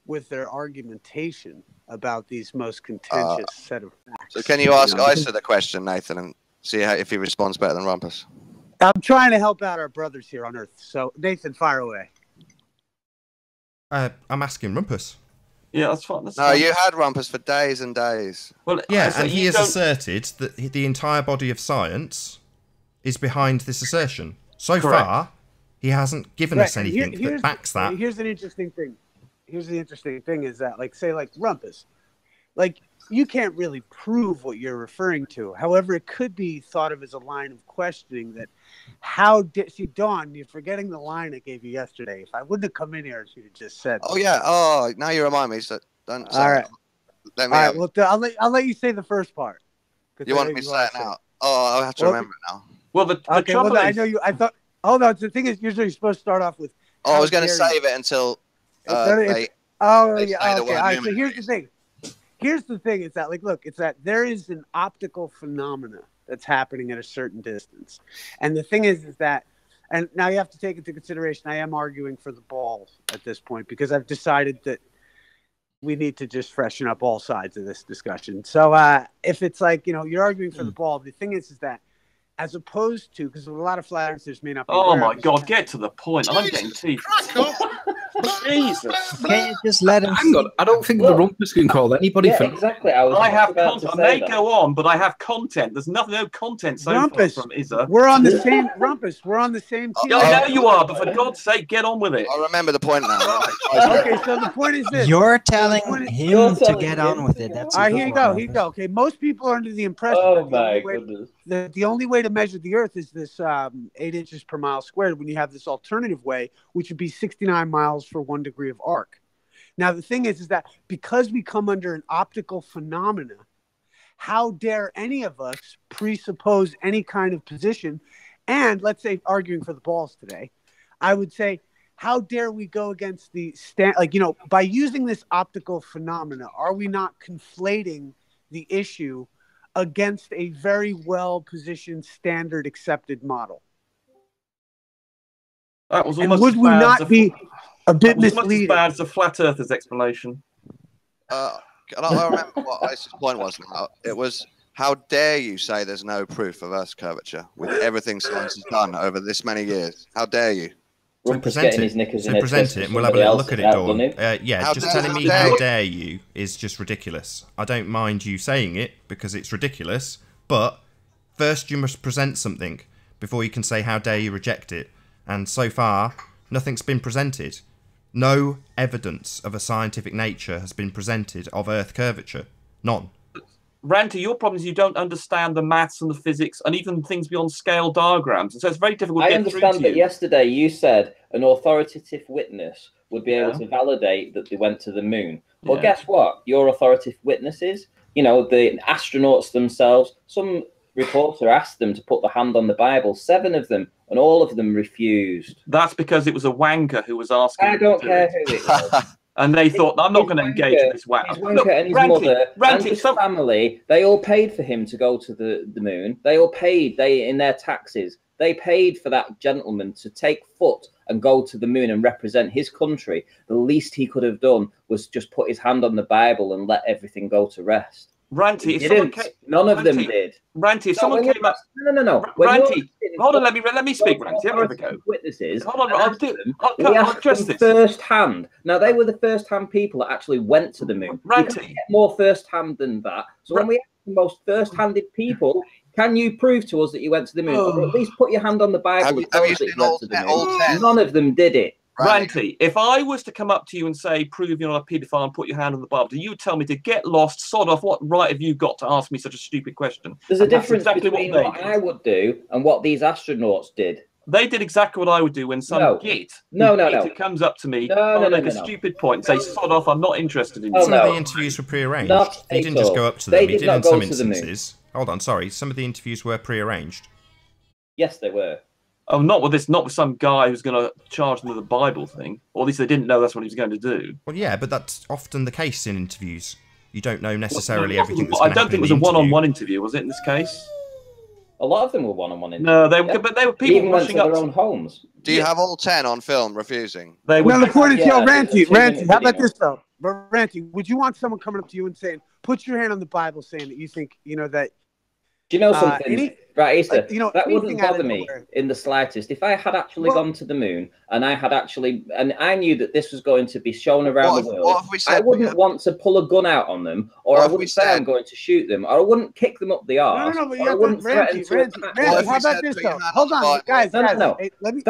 With their argumentation about these most contentious set of facts. So can you ask Isa the question, Nathan, and see if he responds better than Rumpus? I'm trying to help out our brothers here on Earth. So, Nathan, fire away. I'm asking Rumpus. Yeah, that's fine. No, you had Rumpus for days and days. Well, yeah, and he has asserted that the entire body of science is behind this assertion. So far, he hasn't given us anything that backs that. Here's an interesting thing. Here's the interesting thing is that, like, say, like, Rumpus, like, you can't really prove what you're referring to. However, it could be thought of as a line of questioning that see, Dawn, you're forgetting the line I gave you yesterday. If I wouldn't have come in here, she'd have just said. Oh, yeah. Oh, now you remind me. So don't say all right. Let me all right. Well, I'll let you say the first part. You want me to say it now? Oh, I'll have to remember it now. Well, the trouble is... I know you. I thought... Oh, no, the thing is, usually you're supposed to start off with... Oh, I was going to save it until... Okay. All right, so here's the thing. Here's the thing. It's that, like, look, it's that there is an optical phenomena that's happening at a certain distance. And the thing is that, and now you have to take into consideration, I am arguing for the ball at this point because I've decided that we need to just freshen up all sides of this discussion. So if it's like, you're arguing for the ball, the thing is that as opposed to, because a lot of flat earthers may not be Oh my God, get to the point. I'm getting teeth. Jesus. Can you just let him? Hang on, I don't think the Rumpus can call anybody for. Exactly. I have content. I may go on, but I have content. There's no content so Rumpus, far from Izza. we're on the same Rumpus. We're on the same team. I know you are, but for God's sake, get on with it. I remember the point now. Okay, so the point is this: You're telling him to get on with it. That's all right. Here you go. Here you go. Okay, most people are under the impression that the only way to measure the Earth is this 8 inches per mile squared. When you have this alternative way, which would be 69 miles for 1 degree of arc. Now the thing is that because we come under an optical phenomena, how dare any of us presuppose any kind of position? And let's say arguing for the balls today, I would say, how dare we go against the by using this optical phenomena, are we not conflating the issue against a very well positioned standard accepted model? That was And almost would we not be a bit misleading? As bad as the flat earthers explanation. I remember what Ice's point was now. It was, how dare you say there's no proof of Earth's curvature with everything science has done over this many years? How dare you? So present it and we'll have a little look at it, Dawn. Just telling me how dare you is just ridiculous. I don't mind you saying it because it's ridiculous, but first you must present something before you can say how dare you reject it. And so far, nothing's been presented. No evidence of a scientific nature has been presented of Earth curvature. None. Ranty, your problem is you don't understand the maths and the physics and even things beyond scale diagrams. And so it's very difficult to I get understand through to that you. yesterday you said an authoritative witness would be able to validate that they went to the moon. Well, guess what? Your authoritative witnesses, the astronauts themselves, some reporter asked them to put the hand on the Bible, 7 of them, and all of them refused. That's because it was a wanker who was asking. I don't care who it was. And they thought, I'm not going to engage in this wow. His wanker and his mother and his family, they all paid for him to go to the moon. They all paid, in their taxes, they paid for that gentleman to take foot and go to the moon and represent his country. The least he could have done was just put his hand on the Bible and let everything go to rest. Ranty, none of them did. Ranty, if someone came up, no. Ranty, hold on, let me speak, Ranty. Have a go. Witnesses. Hold on, I'll address this first hand. Now they were the first hand people that actually went to the moon. Ranty, you get more first hand than that. So when we ask the most first handed people, can you prove to us that you went to the moon, or at least put your hand on the Bible? Have you seen all 10? None of them did it. Ranty, if I was to come up to you and say, prove you're not a paedophile and put your hand on the Bible, do you tell me to get lost, sod off? What right have you got to ask me such a stupid question? There's a difference between what I would do and what these astronauts did. They did exactly what I would do when some git comes up to me, make a stupid point and say, sod off, I'm not interested in you. Some of the interviews were prearranged. He didn't just go up to them. He did in some instances. Hold on, sorry. Some of the interviews were prearranged. Yes, they were. Oh, not with some guy who's going to charge them with a Bible thing. Or at least they didn't know that's what he was going to do. Well, yeah, but that's often the case in interviews. You don't know necessarily everything that's going to happen. I don't think it was a one-on-one interview, was it, in this case? A lot of them were one-on-one interviews. No, but they were people even went to rushing their up own homes. Do you have all 10 on film refusing? No, the point is, Ranty, how about this, though? But Ranty, would you want someone coming up to you and saying, put your hand on the Bible, saying that you think, that... Do you know something? Right, Easter, that wouldn't bother me anywhere. In the slightest. If I had actually gone to the moon and I knew that this was going to be shown around the world, I wouldn't want to pull a gun out on them, or I wouldn't say I'm going to shoot them, or I wouldn't kick them up the arse. No, but I wouldn't threaten to attack them. How about this, though? Hold on, guys. No. Hey, let me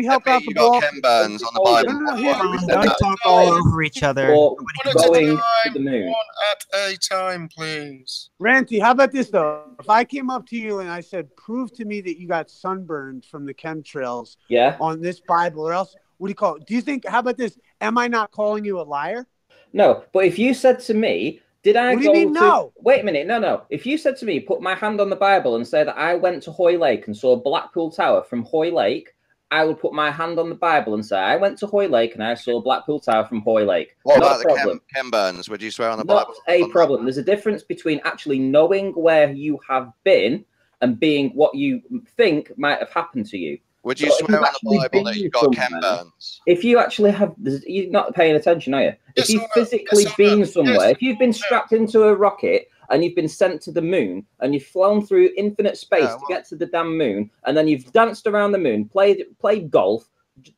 help out the ball. Ken Burns on the Bible. Don't talk all over each other. Going to the moon. One at a time, please. Ranty, how about this, though? If I came up to you and I said, prove to me that you got sunburned from the chemtrails on this Bible, or else, what do you call it? Do you think, how about this? Am I not calling you a liar? No, but if you said to me, did I what do you mean, no? Wait a minute, no. If you said to me, put my hand on the Bible and say that I went to Hoy Lake and saw Blackpool Tower from Hoy Lake, I would put my hand on the Bible and say, I went to Hoy Lake and I saw Blackpool Tower from Hoy Lake. What about the Ken Burns? Would you swear on the Bible? Not a problem. There's a difference between actually knowing where you have been and being what you think might have happened to you. Would you swear on the Bible that you got Ken Burns? If you actually have, you're not paying attention, are you? If you've physically been somewhere, if you've been strapped into a rocket and you've been sent to the moon and you've flown through infinite space to get to the damn moon, and then you've danced around the moon, played golf,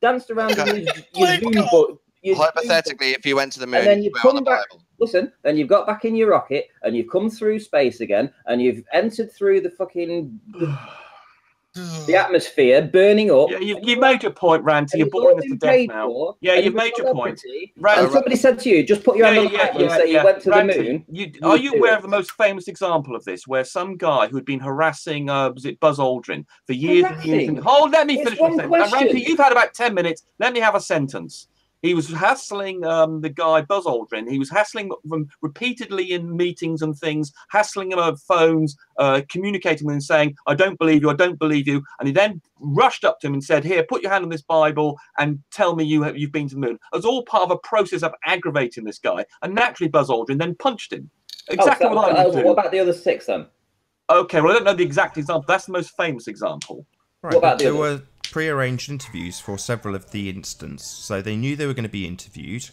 danced around and used your Zoom book. Hypothetically, if you went to the moon, and then you'd you've swear on come the back. Bible. Listen, then you've got back in your rocket and you've come through space again and you've entered through the fucking the atmosphere, burning up. Yeah, you've made your point, Ranty. You're boring us to death now. Yeah, you've made your point. And somebody said to you, just put your hand on the Bible and say you went to the moon. Are you aware of the most famous example of this, where some guy who'd been harassing, was it Buzz Aldrin, for years and years? And, let me finish my sentence. Ranty, you've had about 10 minutes. Let me have a sentence. He was hassling the guy, Buzz Aldrin. He was hassling him repeatedly in meetings and things, hassling him over phones, communicating with him, saying, I don't believe you, I don't believe you. And he then rushed up to him and said, here, put your hand on this Bible and tell me you've been to the moon. It was all part of a process of aggravating this guy. And naturally, Buzz Aldrin then punched him. Exactly what I would do. What about the other 6 then? Okay, well, I don't know the exact example. That's the most famous example. Right, what about there were pre-arranged interviews for several of the incidents, so they knew they were going to be interviewed,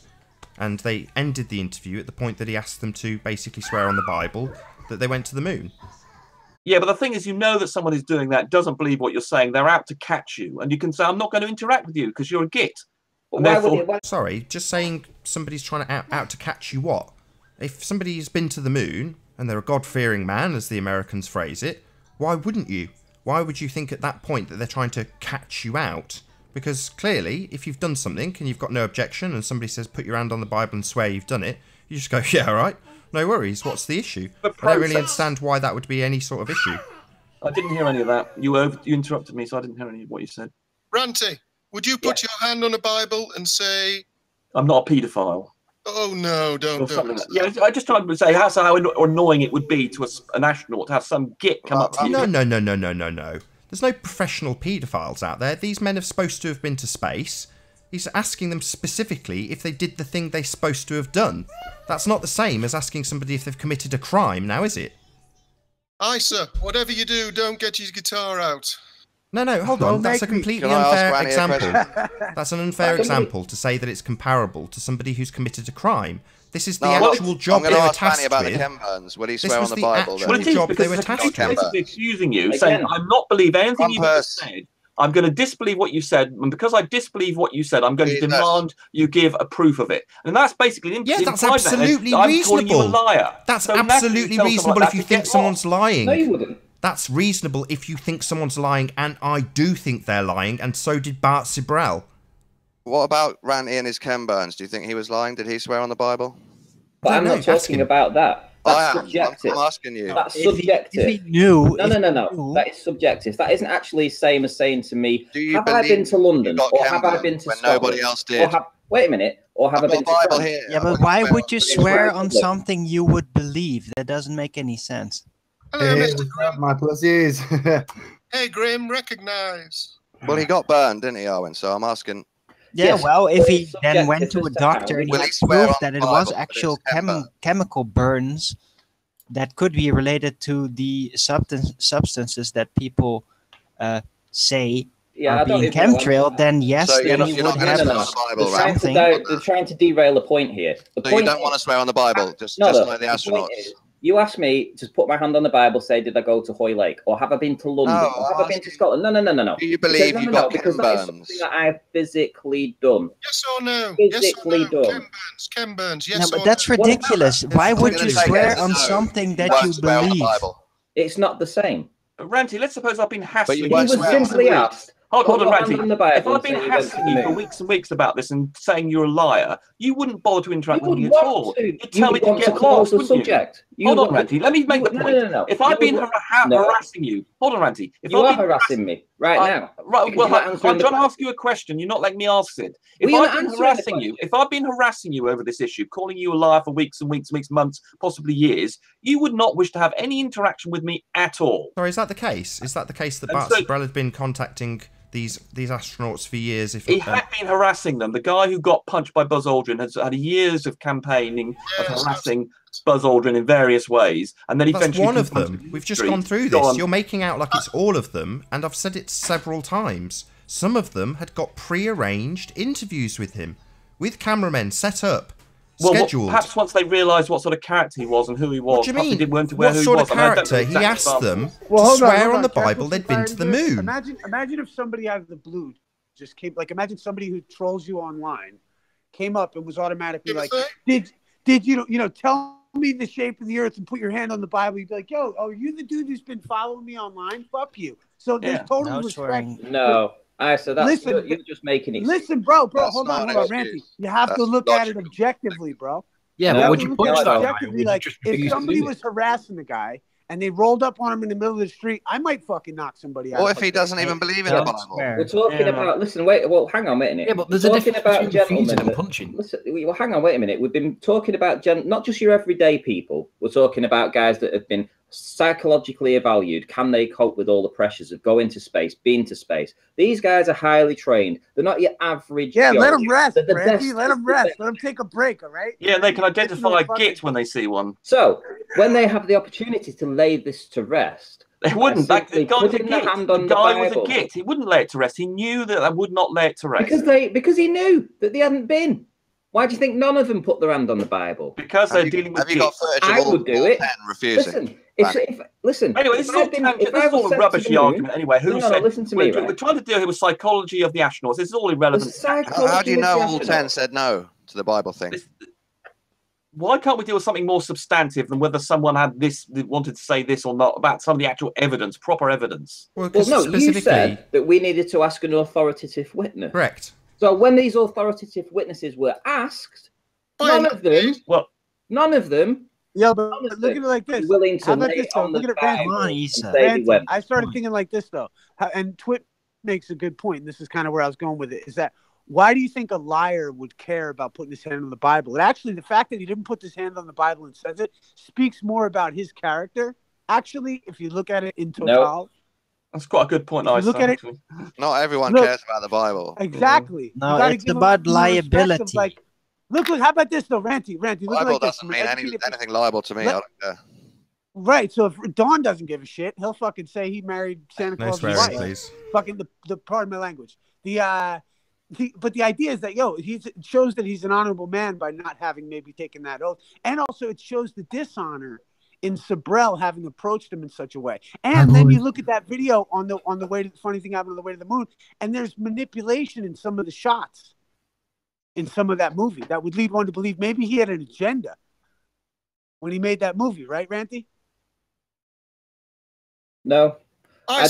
and they ended the interview at the point that he asked them to basically swear on the Bible that they went to the moon. Yeah, but the thing is, you know that someone is doing that, doesn't believe what you're saying, they're out to catch you, and you can say, I'm not going to interact with you because you're a git. Sorry, just saying somebody's trying to out to catch you what? If somebody's been to the moon, and they're a God-fearing man, as the Americans phrase it, why wouldn't you? Why would you think at that point that they're trying to catch you out? Because clearly, if you've done something and you've got no objection and somebody says put your hand on the Bible and swear you've done it, you just go, yeah, all right, no worries, what's the issue? I don't really understand why that would be any sort of issue. I didn't hear any of that. You interrupted me, so I didn't hear any of what you said. Ranty, would you put your hand on a Bible and say... I'm not a paedophile. Oh, no, don't. Yeah, I just tried to say how annoying it would be to an astronaut to have some git come up to you. No. There's no professional paedophiles out there. These men are supposed to have been to space. He's asking them specifically if they did the thing they're supposed to have done. That's not the same as asking somebody if they've committed a crime, now is it? Aye, sir. Whatever you do, don't get your guitar out. No, hold on. That's a completely unfair example. That's an unfair example to say that it's comparable to somebody who's committed a crime. This is the actual job they were tasked with. Will he swear on the Bible? This was the actual job they were tasked with. Accusing you, saying I'm not believing anything you've said. I'm going to disbelieve what you said, and because I disbelieve what you said, I'm going to demand you give a proof of it. And that's basically that's absolutely reasonable. I'm calling you a liar. That's absolutely reasonable if you think someone's lying. No, you wouldn't. That's reasonable if you think someone's lying, and I do think they're lying, and so did Bart Sibrel. What about Ranty and his Ken Burns? Do you think he was lying? Did he swear on the Bible? But I'm not talking about that. That's subjective. I'm asking you. That's subjective. If he knew, No. That is subjective. That isn't actually the same as saying to me, have I been to London? Or have I been to when Scotland? Nobody else did. Wait a minute. Or have I been to France? Yeah, but why would you swear on something you would believe? That doesn't make any sense. Hello, Hey, Mr. what's Grimm. up, my pussies? Hey, Grim, recognise. Well, he got burned, didn't he, Owen? So I'm asking. Yeah, Yes, well, if he subjective then went to as a to how. doctor and Will he he swear proved on that the it was Bible that actual it's Ken Burns? chemical burns that could be related to the substances that people say are being chemtrailed, then yes, So then you're he not would going to have swear on the Bible, They're right? trying, they're trying to derail the point here. So you don't want to swear on the Bible, just like the astronauts. You asked me to put my hand on the Bible, say, did I go to Hoy Lake? Or have I been to London? No, or have I been to Scotland? No. Do you believe you've got because Ken that is Burns? something that I've physically done. Yes or no? Physically yes or no? done. Ken Burns, yes No, or but that's no? ridiculous. Why would you swear on no. something that won't you swear on the believe? Bible. It's not the same. Ranty, let's suppose I've been But hassling you you. He won't was swear on the simply Bible. asked. Hold on, put your hand Ranty. on the Bible If I've and been say you went to hassling the you for moon. weeks and weeks about this and saying you're a liar, you wouldn't bother to interact You with me would at want all. to. You'd You tell me would to want get to close lost, the wouldn't you? subject. Hold on, Ranty. Let me make the point. No. If I've been No. harassing you, hold on, Ranty. If You I've are been harassing me right now. Right, Because well, you're not I'm answering trying the to ask you a question. You're not letting me ask it. If Well, you're I've not been answering the harassing you, if I've been harassing you over this issue, calling you a liar for weeks and weeks and weeks, months, possibly years, you would not wish to have any interaction with me at all. Sorry, is that the case? Is that the case that And Bart so- Sibrel had been contacting these astronauts for years? If He had been harassing them. The guy who got punched by Buzz Aldrin has had years of campaigning of harassing Buzz Aldrin in various ways, and then That's eventually one of confronted them. him in We've the just street. gone through Go this. on. You're making out like it's all of them, and I've said it several times. Some of them had got pre-arranged interviews with him, with cameramen set up, scheduled. Perhaps once they realised what sort of character he was and who he was. What do you perhaps mean? They weren't aware What who sort he of was. I mean, I don't know character? the He exact asked them example. to hold swear on on. the Can I Bible put they'd some been to the fire into moon. this? Imagine if somebody out of the blue just came. Like, imagine somebody who trolls you online came up and was automatically like, did you tell me the shape of the earth and put your hand on the Bible? You'd be like, yo, are you the dude who's been following me online? Fuck you. So there's total respect. No. So that's Listen, you're just making it. Listen, bro, hold on, Randy. You have to look at it objectively, bro. Yeah, but would you punch that guy? Would you like, just if refuse to somebody do it? was harassing the guy and they rolled up on him in the middle of the street, I might fucking knock somebody out. Or if he doesn't even believe in the Bible. We're talking about. Listen, wait. Well, hang on, wait a minute. Yeah, but there's a difference between refusing and that, punching. Listen, well, hang on, wait a minute. We've been talking about not just your everyday people. We're talking about guys that have been psychologically evaluated. Can they cope with all the pressures of going to space, being to space? These guys are highly trained. They're not your average. Yeah, Joe. let them rest, They're the Randy. best. Let them rest. Let them take a break, all right? Yeah, they can identify a git when they see one. So when they have the opportunity to lay this to rest, they wouldn't. That the guy was a git. The guy was a Bible. git. He wouldn't lay it to rest. He knew that I would not lay it to rest because he knew that they hadn't been. Why do you think none of them put their hand on the Bible? Because they're dealing with. Have you got footage of I all, would do all it. 10 refusing? Listen. Anyway, this is all a rubbish argument. Anyway, who said? Listen to me. We're trying to deal here with psychology of the astronauts. This is all irrelevant. How do you know all 10 said no to the Bible thing? Why can't we deal with something more substantive than whether someone had wanted to say this or not about some of the actual evidence, proper evidence? Well, no, you said that we needed to ask an authoritative witness. Correct. So when these authoritative witnesses were asked, none of them. Yeah, but look at it like this. Willing to How about this, though? Look at it, Randy. I started thinking like this, though. And Twit makes a good point. This is kind of where I was going with it. Is that why do you think a liar would care about putting his hand on the Bible? And actually, the fact that he didn't put his hand on the Bible and says it speaks more about his character. Actually, if you look at it in total. That's quite a good point. I look at it. Not everyone cares about the Bible. Exactly. No, it's about liability. Like, look, how about this though, Ranty? Look Bible like doesn't mean anything liable to me. I don't care. Right. So if Don doesn't give a shit, he'll fucking say he married Santa Claus' wife. Please. Fucking the pardon my language. But the idea is that it shows that he's an honorable man by not having maybe taken that oath, and also it shows the dishonor in Sabrell having approached him in such a way. And then you look at that video on the way to the funny thing happened on the way to the moon, and there's manipulation in some of the shots in some of that movie that would lead one to believe maybe he had an agenda when he made that movie, right, Ranty? No, I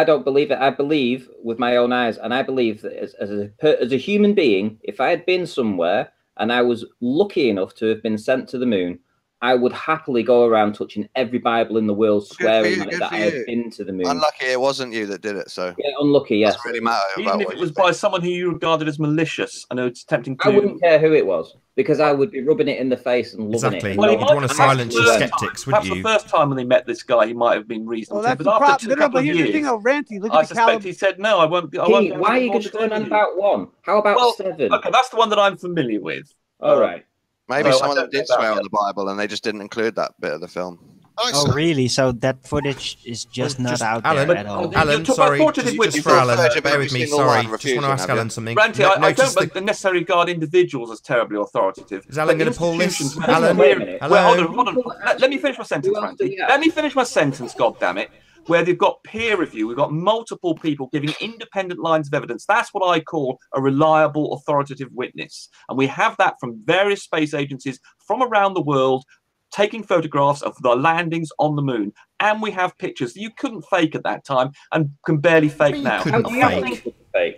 don't believe it. I believe with my own eyes, and I believe that as a human being, if I had been somewhere and I was lucky enough to have been sent to the moon, I would happily go around touching every Bible in the world, swearing that I had been to the moon. Unlucky it wasn't you that did it, so. Yeah, unlucky, yes. Doesn't really matter. Even if it was by someone who you regarded as malicious and who's attempting to. I wouldn't care who it was, because I would be rubbing it in the face and loving it. Well, you'd want to silence your skeptics, wouldn't you? Perhaps the first time when they met this guy, he might have been reasonable. Well, that's but after the problem. But here's the thing, Ranty, look I at the suspect he said, no, I won't. Why are you going to turn on about one? How about 7? Okay, that's the one that I'm familiar with. All right. Maybe some of them did swear on the Bible and they just didn't include that bit of the film. Oh, really? So that footage is just not out there at all? Alan, sorry, just for Alan, bear with me, sorry. Just want to ask Alan something. Ranty, I don't necessarily regard individuals as terribly authoritative. Is Alan going to pull this? Alan, hold on. Let me finish my sentence, Ranty. Let me finish my sentence, goddammit. Where they've got peer review, we've got multiple people giving independent lines of evidence. That's what I call a reliable, authoritative witness. And we have that from various space agencies from around the world, taking photographs of the landings on the moon. And we have pictures that you couldn't fake at that time and can barely fake now.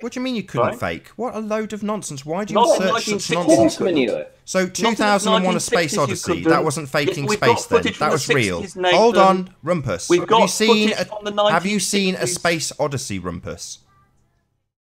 What do you mean you couldn't fake? What a load of nonsense. Why do you Not search such nonsense? So 2001 A Space Odyssey, that wasn't faking space then. That was real. Hold on, Rumpus. Have you seen A Space Odyssey, Rumpus?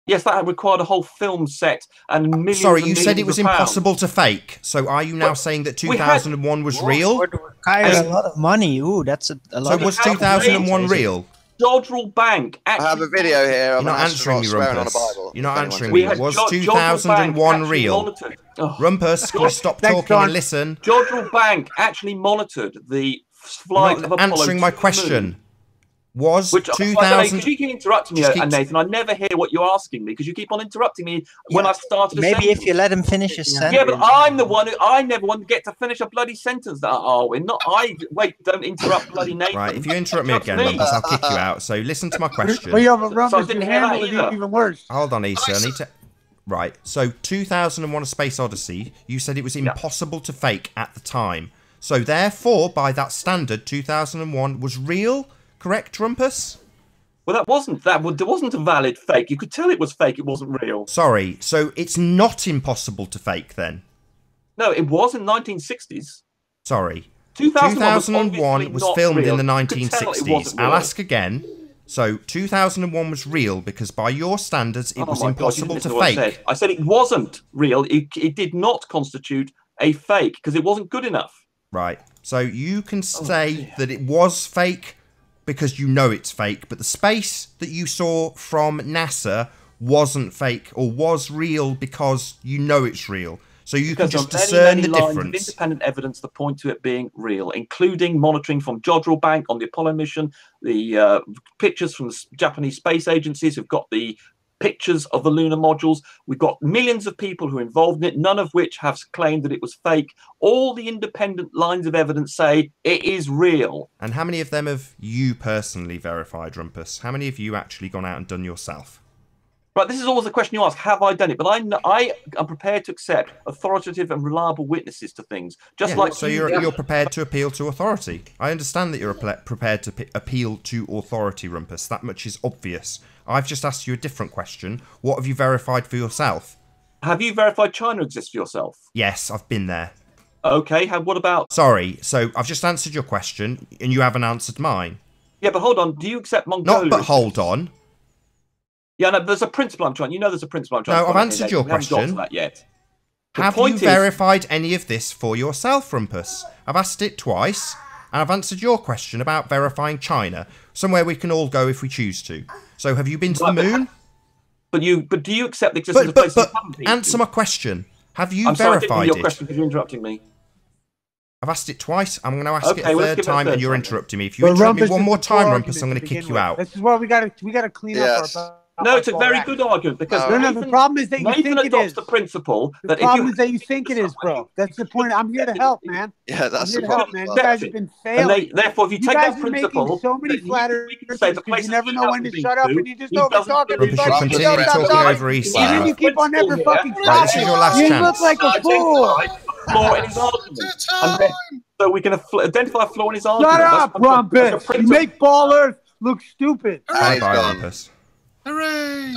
Yes, that required a whole film set and millions. Sorry, you said it was impossible to fake. So are you now saying that 2001 was real? A lot of money. Ooh, that's a lot. So was 2001 real? Dodrell Bank. I have a video here. You're not answering me, Rumpus. You're not answering me. Was 2001 real? Rumpus, can you stop talking and listen? Dodrell Bank actually monitored the flight of Apollo. Answering my question. Was Which 2000? Because you keep interrupting me, Nathan. I never hear what you're asking me because you keep on interrupting me when I started. Maybe if you let him finish his sentence. Yeah, but I'm the one who I never want to get to finish a bloody sentence. That Arwen, not I. Wait, don't interrupt, bloody Nathan. Right, if you interrupt me again, Rumpus, I'll kick you out. So listen to my question. Well, yeah, but Rumpus, you handle it even worse. Hold on, Issa. I need to. Right, so 2001: A Space Odyssey. You said it was impossible to fake at the time. So therefore, by that standard, 2001 was real. Correct, Rumpus? Well, there wasn't a valid fake. You could tell it was fake. It wasn't real. Sorry, so it's not impossible to fake then? No, it was in the 1960s. Sorry. 2001 was filmed in the 1960s. I'll ask again. So 2001 was real because by your standards, it was impossible to fake. I said it wasn't real. It did not constitute a fake because it wasn't good enough. Right. So you can say that it was fake because you know it's fake, but the space that you saw from NASA wasn't fake or was real because you know it's real. So you can just discern the difference. Of independent evidence that point to it being real, including monitoring from Jodrell Bank on the Apollo mission, the pictures from the Japanese space agencies who've got the pictures of the lunar modules. We've got millions of people who are involved in it, none of which have claimed that it was fake. All the independent lines of evidence say it is real. And how many of them have you personally verified, Rumpus? How many have you actually gone out and done yourself? Right, this is always the question you ask, have I done it? But I am prepared to accept authoritative and reliable witnesses to things. So you're prepared to appeal to authority. I understand that you're prepared to appeal to authority, Rumpus. That much is obvious. I've just asked you a different question. What have you verified for yourself? Have you verified China exists for yourself? Yes, I've been there. Okay, what about... Sorry, so I've just answered your question, and you haven't answered mine. Yeah, but hold on. Do you accept Mongolia? Not but hold on. Yeah, no, there's a principle I'm trying... there's a principle I'm trying to... No, I've answered your question. We haven't got to that yet. Have you verified any of this for yourself, Rumpus? I've asked it twice, and I've answered your question about verifying China, somewhere we can all go if we choose to. So have you been to the moon? But do you accept the existence of places you haven't been answer my question. Have you I'm sorry, verified I didn't hear your it? question because you're interrupting me. I've asked it twice. I'm going to ask it a third time, and you're interrupting me. If you But interrupt me Rumpus one is more the time, poor Rumpus, I'm going to argument kick to you begin out. with. This is why we got to clean up our... No, it's a very good argument because the problem is that you think it is. The principle the that problem is that you think it is, bro. That's the point. I'm here to help, man. Yeah, that's I'm the here to help, man. You guys have been failing. Therefore, if you take guys that are principle, making so many flat earthers say the because you places never he know when to hasn't shut been up to, and you just he over doesn't talking. really Rumpus, you continue talking over Easter. And then you keep on never fucking Right, this is your last You chance. look like a fool. Flaw in his argument. So we can identify a flaw in his argument. Shut up, Rumpus. You make Ball Earth look stupid. Bye, Rumpus. Hooray!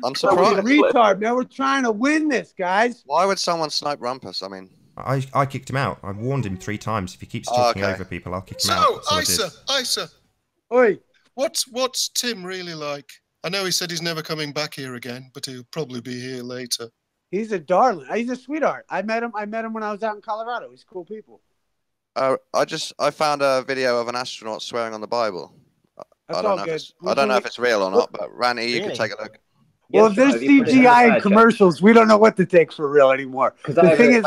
I'm surprised. Retard, man. We're trying to win this, guys. Why would someone snipe Rumpus? I mean, I kicked him out. I warned him 3 times. If he keeps talking over people, I'll kick him out. So, Isa, Oi. What's Tim really like? I know he said he's never coming back here again, but he'll probably be here later. He's a darling. He's a sweetheart. I met him when I was out in Colorado. He's cool people. I found a video of an astronaut swearing on the Bible. That's all good. I don't know if it's real or not, but Randy, you can take a look. Well, if there's CGI in commercials, we don't know what to take for real anymore. The thing is,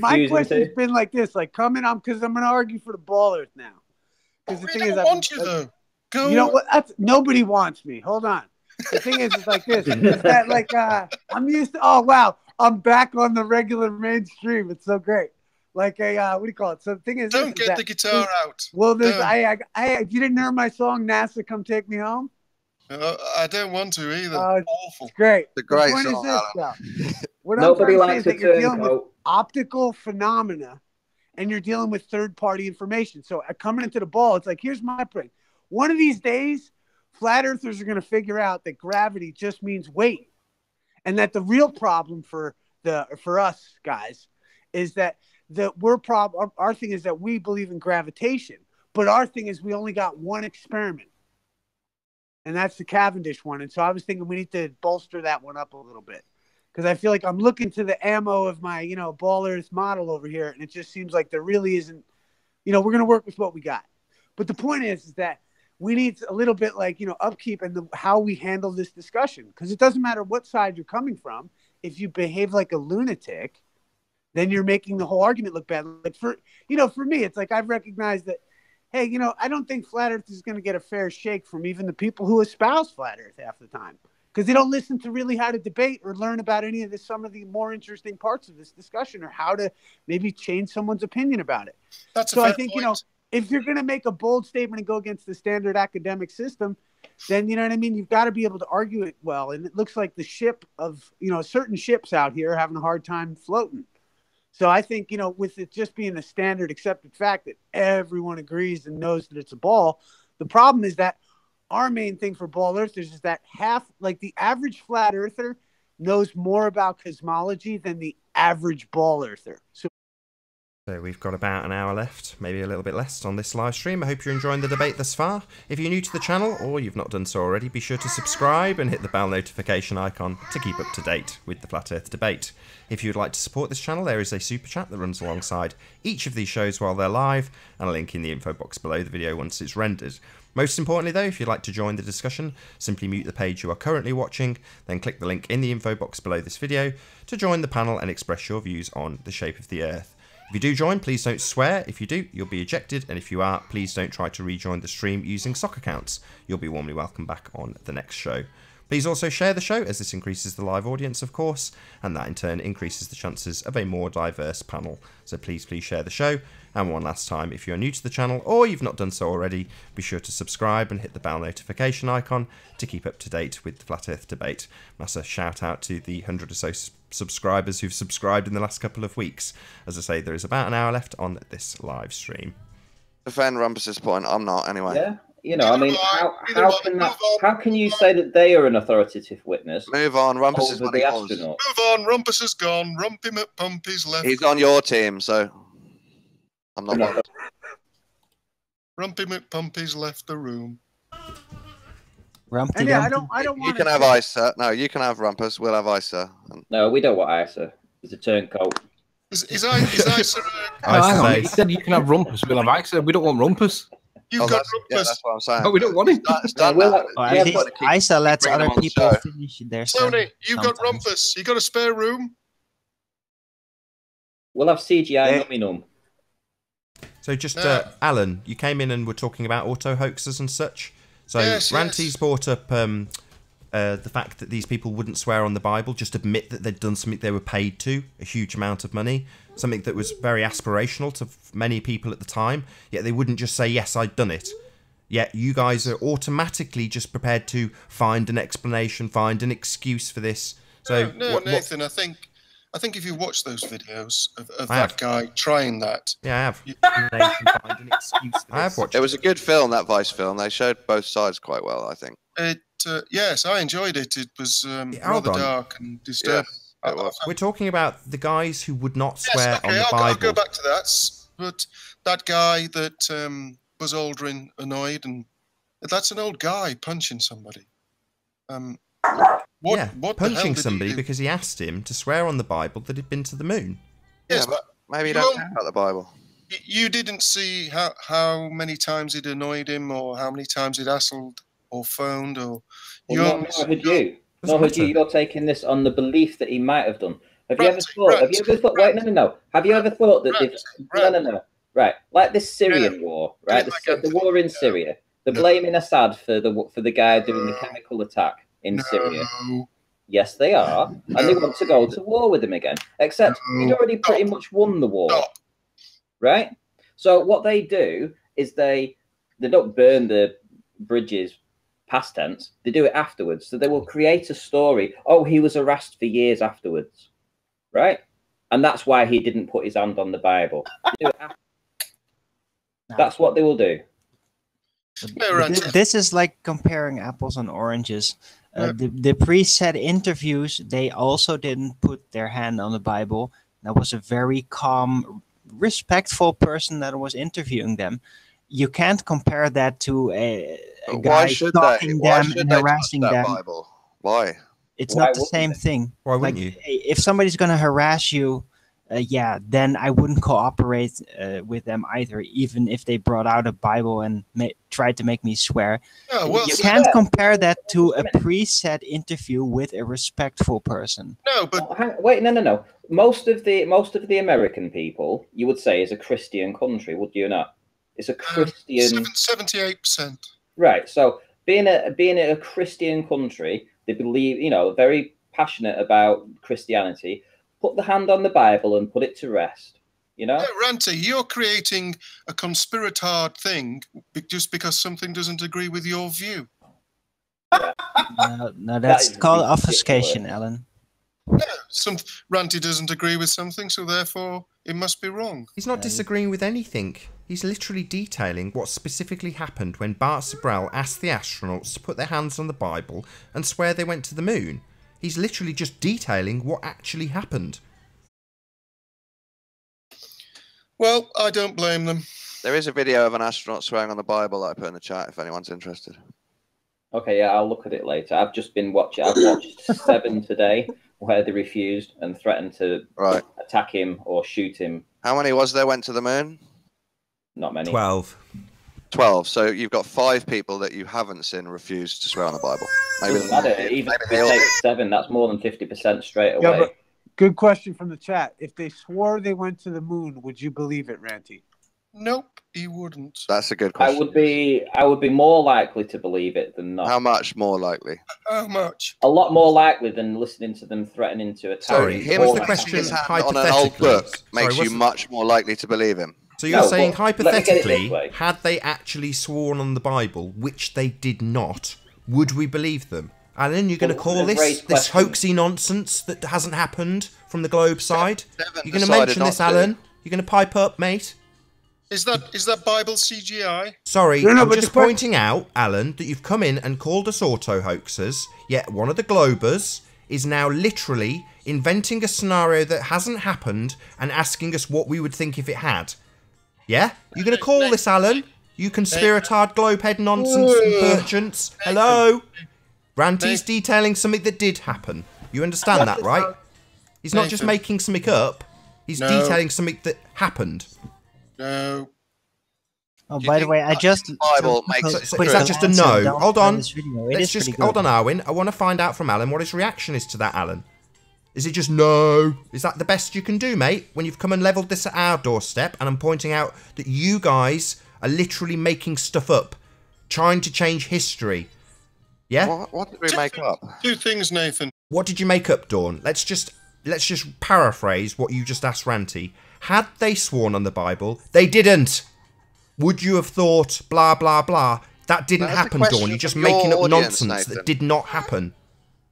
my question's been like this: like, coming on because I'm going to argue for the Ballers now. Because the thing is, want you though. Go. You know what? Nobody wants me. Hold on. The thing is, it's like this: is that like I'm used to. Oh wow, I'm back on the regular mainstream. It's so great. Like a what do you call it? So the thing is, don't get the guitar out. Well, there's you didn't hear my song NASA Come Take Me Home? I don't want to either. Awful. It's great. The great point song. Is this, what Nobody I'm likes saying is that you're dealing with turncoat. optical phenomena, and you're dealing with third-party information. So coming into the ball, it's like, here's my point. One of these days, flat earthers are going to figure out that gravity just means weight, and that the real problem for us guys is that our thing is that we believe in gravitation, but our thing is we only got one experiment, and that's the Cavendish one. And so I was thinking we need to bolster that one up a little bit, because I feel like I'm looking to the ammo of my Ballers model over here, and it just seems like there really isn't. We're going to work with what we got, but the point is that we need a little bit upkeep in how we handle this discussion, because it doesn't matter what side you're coming from. If you behave like a lunatic, then you're making the whole argument look bad. Like for me, it's like I've recognized that hey, you know, I don't think flat Earth is going to get a fair shake from even the people who espouse flat Earth half the time, because they don't listen to really how to debate or learn about any of some of the more interesting parts of this discussion, or how to maybe change someone's opinion about it. So I think, you know, if you're going to make a bold statement and go against the standard academic system, then, you know what I mean, you've got to be able to argue it well. And it looks like the ship of, you know, certain ships out here are having a hard time floating. So I think, you know, with it just being a standard accepted fact that everyone agrees and knows that it's a ball, the problem is that our main thing for ball earthers is that the average flat earther knows more about cosmology than the average ball earther. So we've got about an hour left, maybe a little bit less on this live stream. I hope you're enjoying the debate thus far. If you're new to the channel, or you've not done so already, be sure to subscribe and hit the bell notification icon to keep up to date with the Flat Earth debate. If you'd like to support this channel, there is a super chat that runs alongside each of these shows while they're live, and a link in the info box below the video once it's rendered. Most importantly though, if you'd like to join the discussion, simply mute the page you are currently watching, then click the link in the info box below this video to join the panel and express your views on the shape of the Earth. If you do join, please don't swear. If you do, you'll be ejected, and if you are, please don't try to rejoin the stream using sock accounts. You'll be warmly welcome back on the next show. Please also share the show, as this increases the live audience, of course, and that in turn increases the chances of a more diverse panel. So please share the show. And one last time, if you're new to the channel or you've not done so already, be sure to subscribe and hit the bell notification icon to keep up to date with the Flat Earth debate. That's a shout out to the 100 or so subscribers who've subscribed in the last couple of weeks. As I say, there is about an hour left on this live stream. Defend Rumpus's point, I'm not anyway. Yeah. You know, I mean, how can you say that they are an authoritative witness? Move on, Rumpus is the astronaut. Move on, Rumpus is gone. Rumpy McPumpy's left. He's on your team, so I'm not bothered. Rumpy McPumpy's left the room. Rumpty, yeah, I don't want. You can have Isa. No, you can have Rumpus. We'll have Isa. No, we don't want Isa. It's a turncoat. Is Isa? Hang on. He said you can have Rumpus. We'll have Isa. We don't want Rumpus. You've got Rumpus. Yeah, that's what I'm saying. No, we don't want him. At least Isa lets other people finish their stuff. Tony, you've got Rumpus. You got a spare room? We'll have CGI Numinum. So just, Alan, you came in and were talking about auto hoaxes and such. So Ranty's brought up the fact that these people wouldn't swear on the Bible, just admit that they'd done something they were paid to, a huge amount of money, something that was very aspirational to many people at the time, yet they wouldn't just say, yes, I'd done it. Yet you guys are automatically just prepared to find an explanation, find an excuse for this. So Nathan, I think if you watch those videos of that guy trying that, I have. I have watched. It was a good film, that Vice film. They showed both sides quite well, I think. Yes, I enjoyed it. It was rather dark and disturbing. We're talking about the guys who would not swear on the Bible. I'll go back to that. But that guy that Buzz Aldrin annoyed, and that's an old guy punching somebody. Punching somebody because he asked him to swear on the Bible that he'd been to the moon. Yes, but maybe you don't care about the Bible. You didn't see how many times it annoyed him, or how many he'd hassled or phoned, or nor had you. You're taking this on the belief that he might have done. Have you ever thought? Wait, no. Have you ever thought that no. Right, like this Syrian war, right? The war in Syria. They're blaming Assad for the guy doing the chemical attack in Syria. Yes, they are, and they want to go to war with him again. Except he'd already pretty much won the war, right? So what they do is they don't burn the bridges past tense. They do it afterwards. So they will create a story. Oh, he was harassed for years afterwards, right? And that's why he didn't put his hand on the Bible. They do it after. That's what they will do. This is like comparing apples and oranges. The preset interviews, they also didn't put their hand on the Bible. That was a very calm, respectful person that was interviewing them. You can't compare that to a guy stalking them and harassing them. Bible? Why? It's not the same thing. Why wouldn't you? If somebody's going to harass you, then I wouldn't cooperate with them either, even if they brought out a Bible and tried to make me swear. You can't compare that to a preset interview with a respectful person. No, but wait, no. Most of the American people, you would say, is a Christian country, would you not? It's a Christian. 78%. Right. So being a Christian country, they believe, very passionate about Christianity. Put the hand on the Bible and put it to rest. Yeah, Ranty, you're creating a conspiratard thing just because something doesn't agree with your view. No, that's called obfuscation, Alan. No, Ranty doesn't agree with something, so therefore it must be wrong. He's not disagreeing with anything. He's literally detailing what specifically happened when Bart Sobral asked the astronauts to put their hands on the Bible and swear they went to the moon. He's literally just detailing what actually happened. Well, I don't blame them. There is a video of an astronaut swearing on the Bible that I put in the chat if anyone's interested. Okay, yeah, I'll look at it later. I've just been watching. I've watched 7 today where they refused and threatened to attack him or shoot him. How many was there went to the moon? Not many. 12. 12. So you've got 5 people that you haven't seen refuse to swear on the Bible. Doesn't matter. Even if they take 7, that's more than 50% straight away. Yeah, but good question from the chat. If they swore they went to the moon, would you believe it, Ranty? Nope, he wouldn't. That's a good question. I would be more likely to believe it than not. How much more likely? How much? A lot more likely than listening to them threatening to attack. Sorry, him was the question on an old book makes you much more likely to believe him. So you're saying hypothetically, had they actually sworn on the Bible, which they did not, would we believe them? Alan, you're going to call this hoaxy nonsense that hasn't happened from the Globe side? You're going to mention this, Alan? You're going to pipe up, mate? Is that Bible CGI? Sorry, I'm just pointing out, Alan, that you've come in and called us auto-hoaxers, yet one of the Globers is now literally inventing a scenario that hasn't happened and asking us what we would think if it had. Yeah? You're going to call this, Alan? You conspiratard globehead nonsense merchants? Hello? Ranty's detailing something that did happen. You understand that, right? He's not just making something up. He's detailing something that happened. No. Oh, by the way, I just... Bible makes it is that just a no? Hold on. Let's just... Hold on, Arwin. I want to find out from Alan what his reaction is to that, Alan. Is it just no? Is that the best you can do, mate? When you've come and levelled this at our doorstep and I'm pointing out that you guys are literally making stuff up. Trying to change history. Yeah? What did we make up? 2 things, Nathan. What did you make up, Dawn? Let's just paraphrase what you just asked Ranty. Had they sworn on the Bible? They didn't. Would you have thought blah blah blah? That didn't happen, Dawn. You're just making up nonsense that did not happen.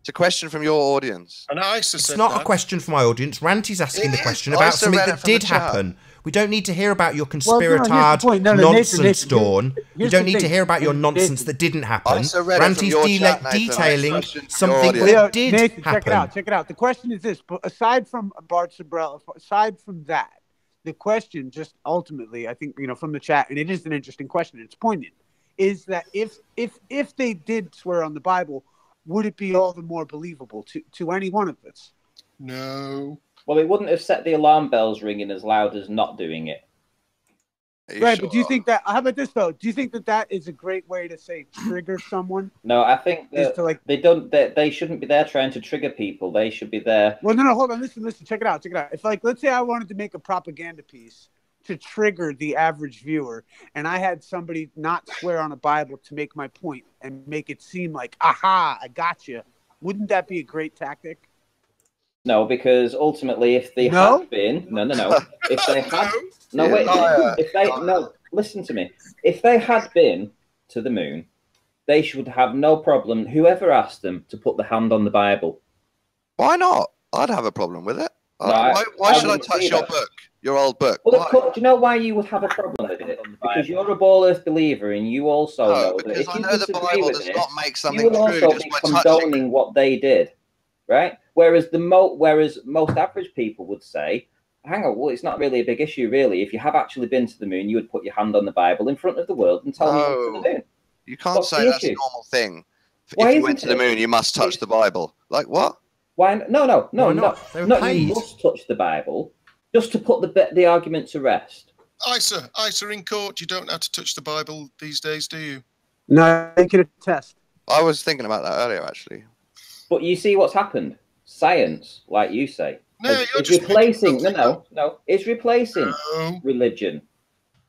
It's a question from your audience. And I said it's not a question from my audience. Ranty's asking the question about something that did happen. We don't need to hear about your conspiratard nonsense, Dawn. We don't need to hear about your nonsense that didn't happen. Ranty's detailing something that did happen. Check it out. The question is this: but aside from Bart Sobral, aside from that, the question just ultimately, I think, from the chat, and it is an interesting question. It's poignant. Is that if they did swear on the Bible, would it be all the more believable to any one of us? No. Well, it wouldn't have set the alarm bells ringing as loud as not doing it. Right, but do you think that? How about this though? Do you think that is a great way to say trigger someone? No, I think that they don't. They shouldn't be there trying to trigger people. They should be there. Well, no, hold on. Listen. Check it out. If let's say I wanted to make a propaganda piece to trigger the average viewer, and I had somebody not swear on a Bible to make my point and make it seem like, aha, I got you. Wouldn't that be a great tactic? No, because ultimately, if they had been, no, if they had, listen to me. If they had been to the moon, they should have no problem. Whoever asked them to put the hand on the Bible. Why not? I'd have a problem with it. Why should I touch your book, your old book? Well, of course, do you know why you would have a problem with it? Because you're a ball earth believer, and you also know that if you disagree with it, you will also be condoning what they did. Right? Whereas most average people would say, hang on, well, it's not really a big issue, really. If you have actually been to the moon, you would put your hand on the Bible in front of the world and tell me to the moon. You can't say that's a normal thing. If you went to the moon, you must touch the Bible. Like what? Why? No. You must touch the Bible just to put the argument to rest. Isa, in court, you don't have to touch the Bible these days, do you? No, I can attest. I was thinking about that earlier, actually. But you see what's happened. Science, like you say, is replacing. It's replacing religion.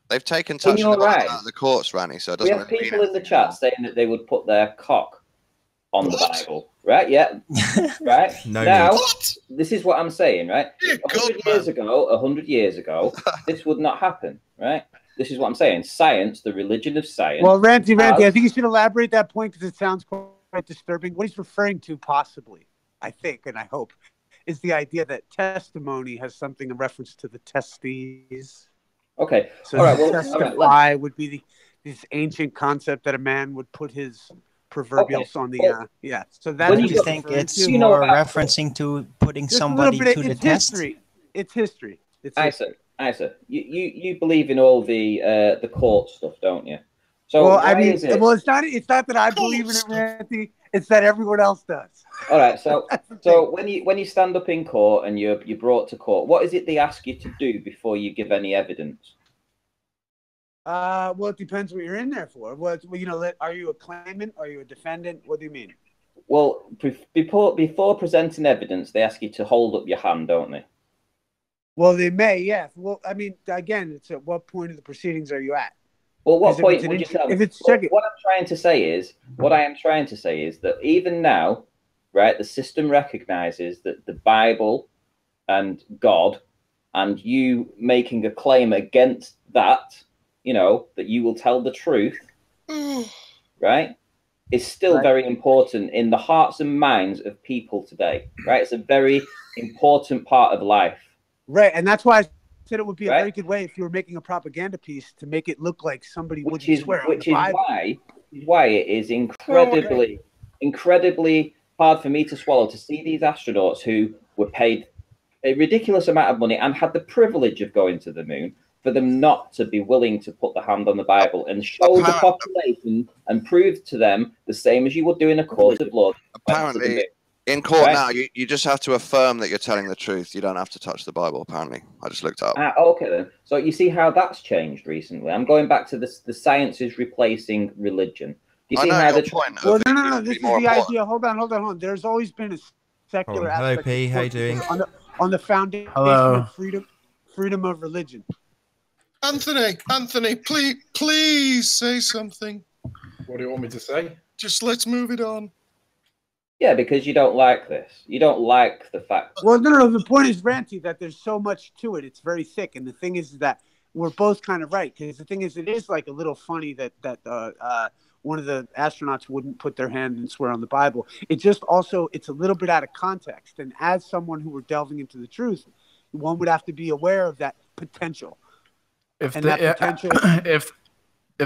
They've taken touching you're the Bible right. out of the courts, Ranny, so it We doesn't have really mean people in the anything chat anymore. saying that they would put their cock on the Bible, right? Yeah, right. No now, need. this is what I'm saying, right? Dear 100 God, years ago, 100 years ago, this would not happen, right? This is what I'm saying. Science, the religion of science. Well, Ranty, I think you should elaborate that point because it sounds quite disturbing. What he's referring to, possibly, I think, and I hope, is the idea that testimony has something in reference to the testes. Okay. So all right. Well, testify would be this ancient concept that a man would put his proverbials on the yeah. So that's When what you he's think referring it's to. more referencing to putting Just somebody a little bit, to the it's test. history. It's history. It's Isa, you believe in all the court stuff, don't you? So well, why I mean, is it? well, it's not that I believe in it, Ranty. It's that everyone else does. All right. So when you stand up in court and you're brought to court, what is it they ask you to do before you give any evidence? Well, it depends what you're in there for. Well, are you a claimant? Are you a defendant? What do you mean? Well, before presenting evidence, they ask you to hold up your hand, don't they? Well, they may, yeah. Well, I mean, again, it's at what point of the proceedings are you at? Well, what 'Cause point would you tell me? What I'm trying to say is that even now, right, the system recognizes that the Bible and God and you making a claim against that, that you will tell the truth, right, is still very important in the hearts and minds of people today, right? It's a very important part of life. Right, and that's why I said it would be a very good way if you were making a propaganda piece to make it look like somebody wouldn't swear on the Bible. Why it is incredibly hard for me to swallow to see these astronauts who were paid a ridiculous amount of money and had the privilege of going to the moon, for them not to be willing to put the hand on the Bible and show the population and prove to them the same as you would do in a court of law. Apparently, in court now, you just have to affirm that you're telling the truth. You don't have to touch the Bible, apparently. I just looked up. Okay, then. So you see how that's changed recently. I'm going back to the science is replacing religion. You see how the point. Well, no. This is the idea. Hold on. There's always been a secular Hello, aspect. P. How you doing? On the foundation Hello. of freedom of religion. Anthony, please say something. What do you want me to say? Just let's move it on. Yeah, because you don't like this. You don't like the fact. Well, no. The point is, Ranty, that there's so much to it. It's very thick, and the thing is that we're both kind of right. Because the thing is, it is like a little funny that one of the astronauts wouldn't put their hand and swear on the Bible. It just also, it's a little bit out of context. And as someone who were delving into the truth, one would have to be aware of that potential. If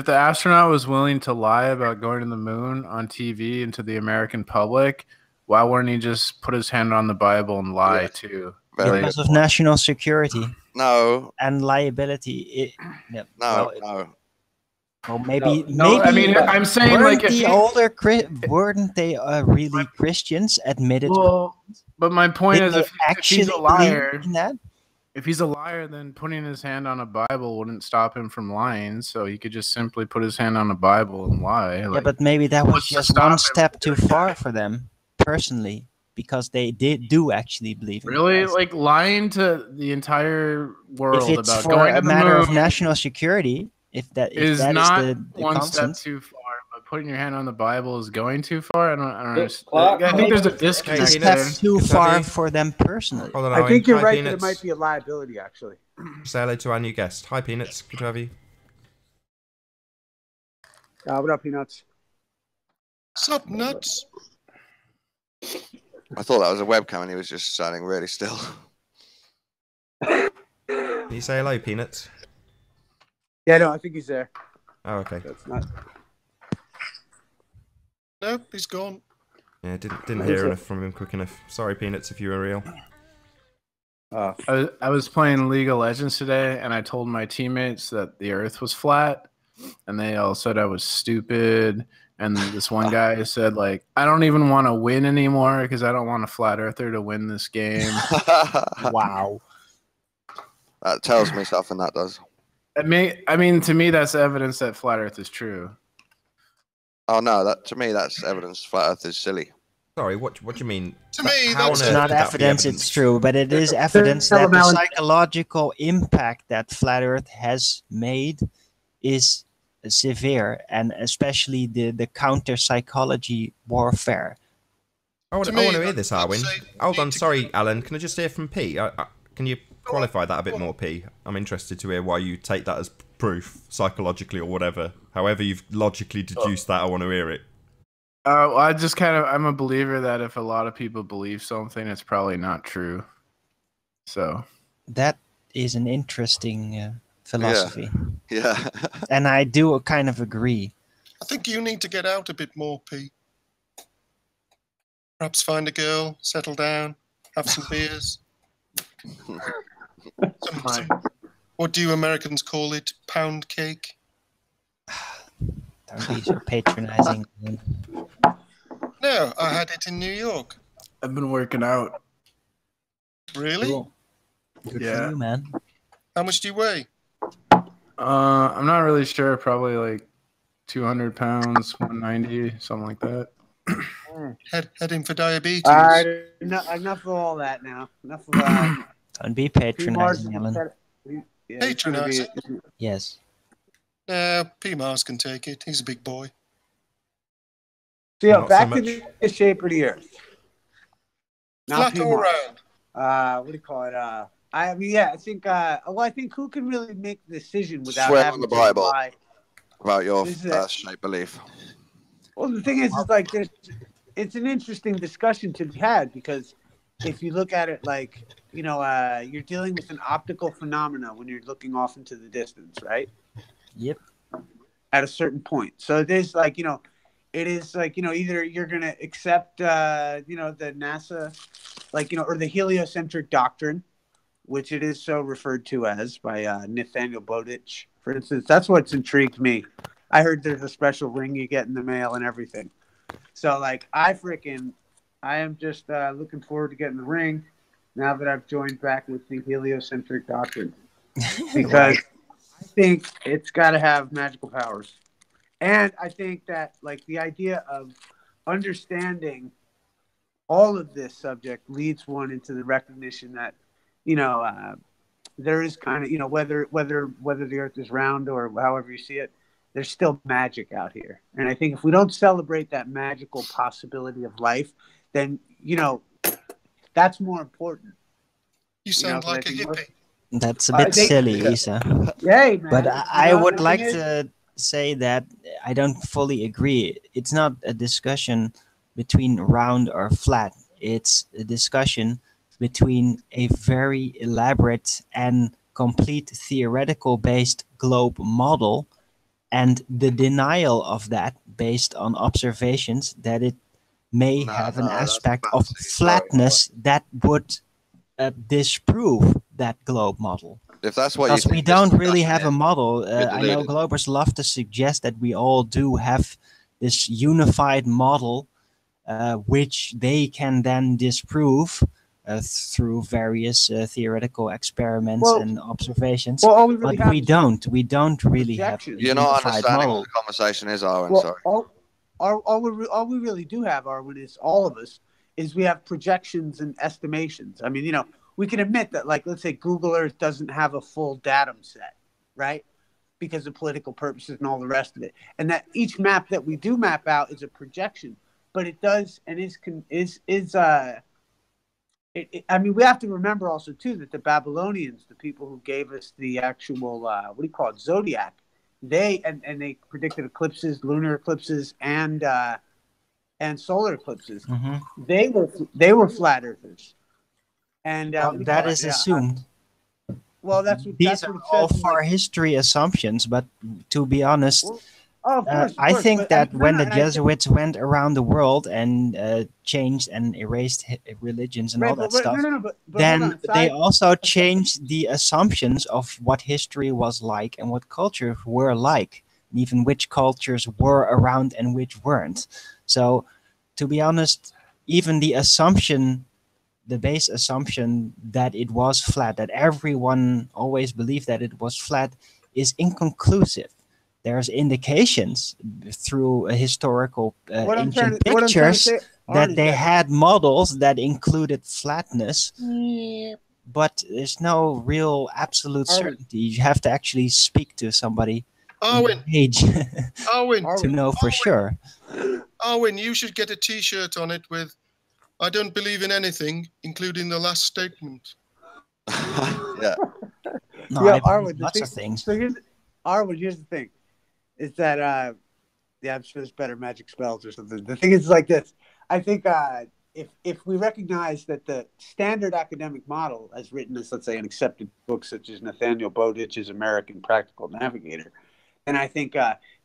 the astronaut was willing to lie about going to the moon on TV and to the American public, why wouldn't he just put his hand on the Bible and lie too? Because of national security. No. And liability. No. Well, maybe. I mean, I'm saying weren't like weren't they really Christians? Admitted. Well, but my point is, if he's a liar, in that? If he's a liar, then putting his hand on a Bible wouldn't stop him from lying. So he could just simply put his hand on a Bible and lie. Yeah, but maybe that was just one step too far for them, personally, because they do actually believe in really, Christ. like lying to the entire world if it's about for going a to the matter moon of national security, if that is the one constant. step too far. But putting your hand on the Bible is going too far. I don't understand. Clark, I think there's a disconnect. It's a step too far for them personally. Hold on, I think you're right that Peanuts. it might be a liability, actually. Say hello to our new guest. Hi, Peanuts. Good to have you. What up, Peanuts? Sup, nuts? I thought that was a webcam and he was just standing really still. Can you say hello, Peanuts? Yeah, no, I think he's there. Oh, okay. That's not. Nope, he's gone. Yeah, didn't hear enough from him quick enough. Sorry, Peanuts, if you were real. I was playing League of Legends today, and I told my teammates that the Earth was flat, and they all said I was stupid. And this one guy said, like, I don't even want to win anymore because I don't want a flat earther to win this game. Wow. That tells me something, that does. I mean, to me, that's evidence that flat Earth is true. Oh no, to me that's evidence flat Earth is silly. Sorry, what do you mean? To me, how that's on It's earth not could that be evidence it's true, but it is evidence Tell that him, the Alan. psychological impact that flat Earth has made is severe, and especially the counter psychology warfare. I want To to me, hear this, I'd Arwin. say Hold need on, to sorry, get- Alan. Can I just hear from P? Can you qualify that a bit more, P? I'm interested to hear why you take that as proof, psychologically or whatever. However you've logically deduced that, I want to hear it. I just I'm a believer that if a lot of people believe something, it's probably not true. So That is an interesting philosophy. Yeah. And I do kind of agree. I think you need to get out a bit more, Pete. Perhaps find a girl, settle down, have some beers. What do you Americans call it? Pound cake? Don't be so patronizing. No, I had it in New York. I've been working out. Really? Cool. Good for you, man. How much do you weigh? I'm not really sure. Probably like 200 pounds, 190, something like that. Heading for diabetes. All right, enough of all that now. Enough of Don't be patronizing, Alan. Patronizing? Yes. P. Mars can take it. He's a big boy. So yeah, Not back so to the shape of the Earth. Flat or round? What do you call it? I mean, yeah, I think. I think who can really make the decision without Swear having on the to Bible rely- about your This is shape belief. Well, the thing is like it's an interesting discussion to be had because if you look at it like you're dealing with an optical phenomena when you're looking off into the distance, right? Yep. At a certain point, so it is like it is like either you're gonna accept the NASA or the heliocentric doctrine, which it is so referred to as by Nathaniel Bowditch, for instance. That's what's intrigued me. I heard there's a special ring you get in the mail and everything. So like I am just looking forward to getting the ring now that I've joined back with the heliocentric doctrine because I think it's got to have magical powers. And I think that like the idea of understanding all of this subject leads one into the recognition that, there is kind of, whether the Earth is round or however you see it, there's still magic out here. And I think if we don't celebrate that magical possibility of life, then, that's more important. You sound like a hippie. That's a bit silly, Isa. Yay, man. But I would like to say that I don't fully agree. It's not a discussion between round or flat. It's a discussion between a very elaborate and complete theoretical based globe model and the denial of that based on observations that it may have an aspect of flatness that would disprove that globe model. If that's what because you we think don't this really discussion have a is, model. you're I know deluded. Globers love to suggest that we all do have this unified model, which they can then disprove through various theoretical experiments and observations. all we really but have we is don't. We don't really have a You're not unified understanding model. what the conversation is, Owen. Well, Sorry. all we really do have, Arwen, is all of us, is we have projections and estimations. I mean, we can admit that, like, let's say Google Earth doesn't have a full datum set, right? Because of political purposes and all the rest of it. And that each map that we do map out is a projection, but it does and I mean, we have to remember also too that the Babylonians, the people who gave us the actual zodiac, they predicted eclipses, lunar eclipses, and solar eclipses. Mm-hmm. They were flat earthers, and that is assumed. Well, These are all far history assumptions, but to be honest, of course, I think that when the and Jesuits went around the world and changed and erased religions and all that stuff, then they also changed the assumptions of what history was like and what cultures were like, and even which cultures were around and which weren't. So, to be honest, even the base assumption that it was flat, that everyone always believed that it was flat, is inconclusive. There's indications through historical ancient pictures that they had models that included flatness, but there's no real absolute certainty. You have to actually speak to somebody Arwin, age Arwin, to know for sure. Arwin, you should get a T-shirt on it with "I don't believe in anything, including the last statement." Yeah. No, Yeah, I believe Arwin, lots of things. So here's the thing, is that yeah, I'm sure there's better magic spells or something. The thing is like this. I think if we recognize that the standard academic model, as written as, let's say, an accepted book such as Nathaniel Bowditch's American Practical Navigator, then I think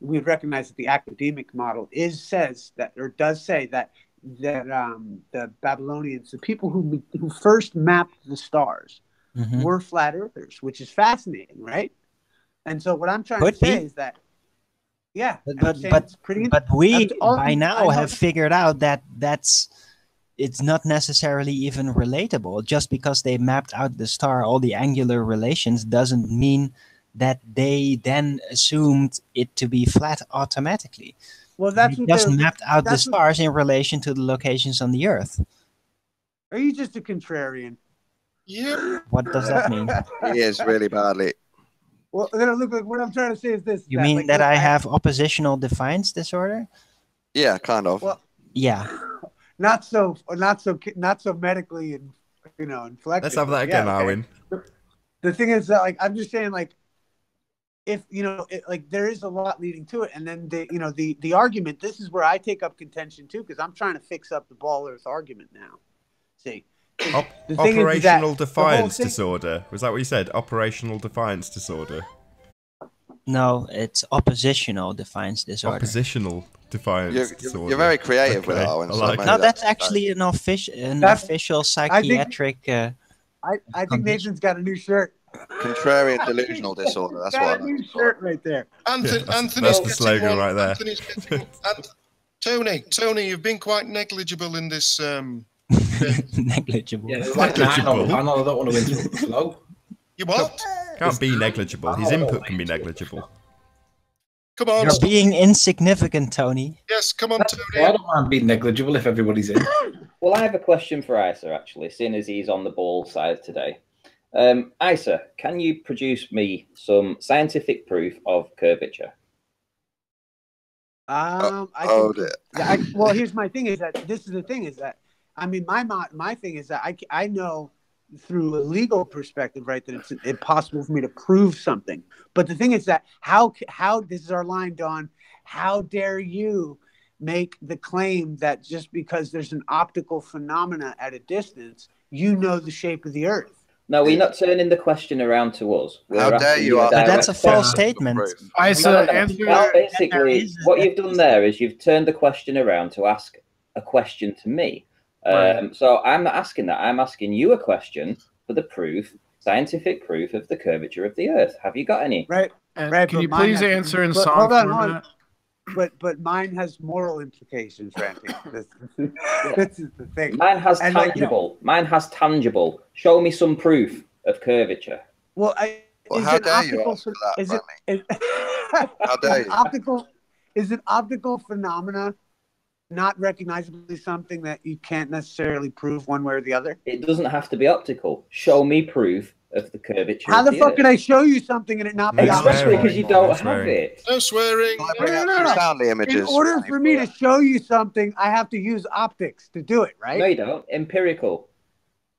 we'd recognize that the academic model does say that the Babylonians, the people who first mapped the stars, were flat earthers, which is fascinating, right? And so what I'm trying to say is that, yeah, but we by now have figured out that it's not necessarily even relatable. Just because they mapped out the star, all the angular relations, doesn't mean that they then assumed it to be flat automatically. Well, that's they what just they're- mapped out the that's stars in relation to the locations on the Earth. Are you just a contrarian? Yeah. What does that mean? He is really badly. Well, look, what I'm trying to say is this. You mean that I have oppositional defiance disorder? Yeah, kind of. Well, yeah. Not so medically and inflected. Let's have that again, Arwin. The thing is that, like, I'm just saying, like, if like there is a lot leading to it, and then the argument. This is where I take up contention too, because I'm trying to fix up the ball earth argument now. See, the thing Operational is defiance disorder. Was that what you said? Operational defiance disorder. No, it's oppositional defiance disorder. Oppositional defiance disorder. You're very creative with it, Owen. I like No, it. that's actually an official psychiatric. I think Nathan's got a new shirt. Contrarian delusional disorder. That's got what. a new shirt right there. Anthony's That's the slogan right there. Anthony's Tony, you've been quite negligible in this. Negligible. Yeah, there's like 9 on the panel. I don't want to interrupt the flow. You what? Can't be negligible. His input can be negligible. Come on. You're being insignificant, Tony. Yes, come on, Tony. I don't mind being negligible if everybody's in. Well, I have a question for Isa, actually, seeing as he's on the ball side today. Isa, can you produce me some scientific proof of curvature? Well, here's my thing. Is that this is the thing? Is that I mean, my thing is that I know through a legal perspective, right, that it's impossible for me to prove something. But the thing is that how this is our line, Dawn. How dare you make the claim that just because there's an optical phenomena at a distance, you know the shape of the Earth? No, we're not turning the question around to us. How dare you? But that's a false statement. Well, basically, what you've done there is you've turned the question around to ask a question to me. So I'm not asking that. I'm asking you a question for the scientific proof of the curvature of the Earth. Have you got any? Right. Can you please answer in song hold on. format? But mine has moral implications, Randy. This is the thing. Mine has tangible. Mine has tangible. Show me some proof of curvature. Well, how dare you ask for that, how dare you? Is an optical phenomena not recognizably something that you can't necessarily prove one way or the other? It doesn't have to be optical. Show me proof of the curvature. How of the the fuck Earth. can I show you something and it not be optical? Especially because you don't have it. No swearing. Soundly images. In order for me to show you something, I have to use optics to do it, right? No, you don't. Empirical.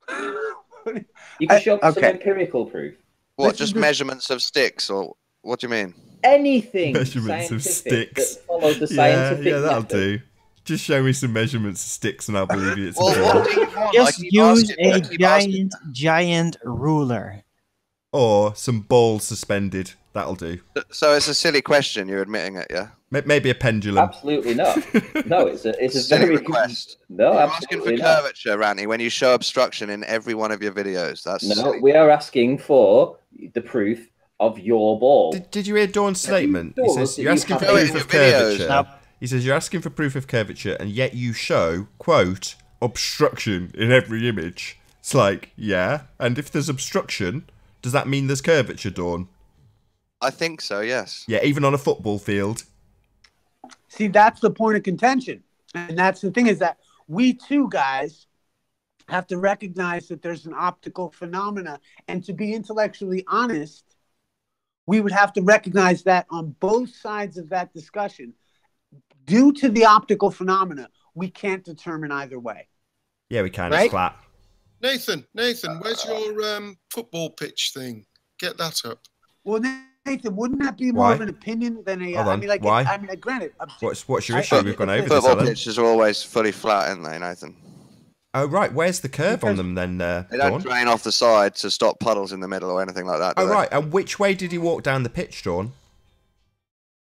You can show me some empirical proof. What? Just measurements of sticks, or what do you mean? Anything. Measurements of sticks. That follows the scientific yeah, that'll method. do. Just show me some measurements of sticks and I'll believe you. It's Just use a giant ruler. Or some balls suspended. That'll do. So it's a silly question. You're admitting it, yeah? Maybe a pendulum. Absolutely not. No, it's a silly very request. No, you're asking for absolutely not. curvature, Randy, when you show obstruction in every one of your videos. That's No, silly. we are asking for the proof of your ball. Did you hear Dawn's statement? He says you're asking for have proof it. of curvature. Nope. He says you're asking for proof of curvature, and yet you show, quote, obstruction in every image. It's like, yeah. And if there's obstruction, does that mean there's curvature, Dawn? I think so, yes. Yeah, even on a football field. See, that's the point of contention. And that's the thing, is that we too, guys, have to recognize that there's an optical phenomena. And to be intellectually honest, we would have to recognize that on both sides of that discussion. Due to the optical phenomena, we can't determine either way. Yeah, we can. Right? It's flat. Nathan, where's your football pitch thing? Get that up. Well, Nathan, wouldn't that be more of an opinion than a? Hold on. I mean, like, Why? I mean, granted. What's your issue? We've gone over this, Football Alan. pitches are always fully flat, aren't they, Nathan? Oh, right. Where's the curve on them then, They don't Dawn? drain off the side to stop puddles in the middle or anything like that. Oh, right. And which way did he walk down the pitch, Dawn?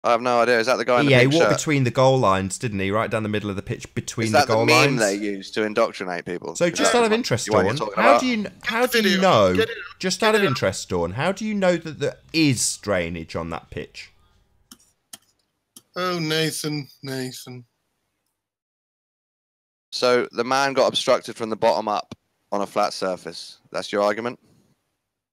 I have no idea. Is that the guy in the Yeah, he pink walked shirt? between the goal lines, didn't he? Right down the middle of the pitch between Is that the goal the meme lines. they use to indoctrinate people? So just out of interest, Dawn, how do you know? Just out of interest, Dawn, how do you know that there is drainage on that pitch? Oh, Nathan. So the man got obstructed from the bottom up on a flat surface. That's your argument?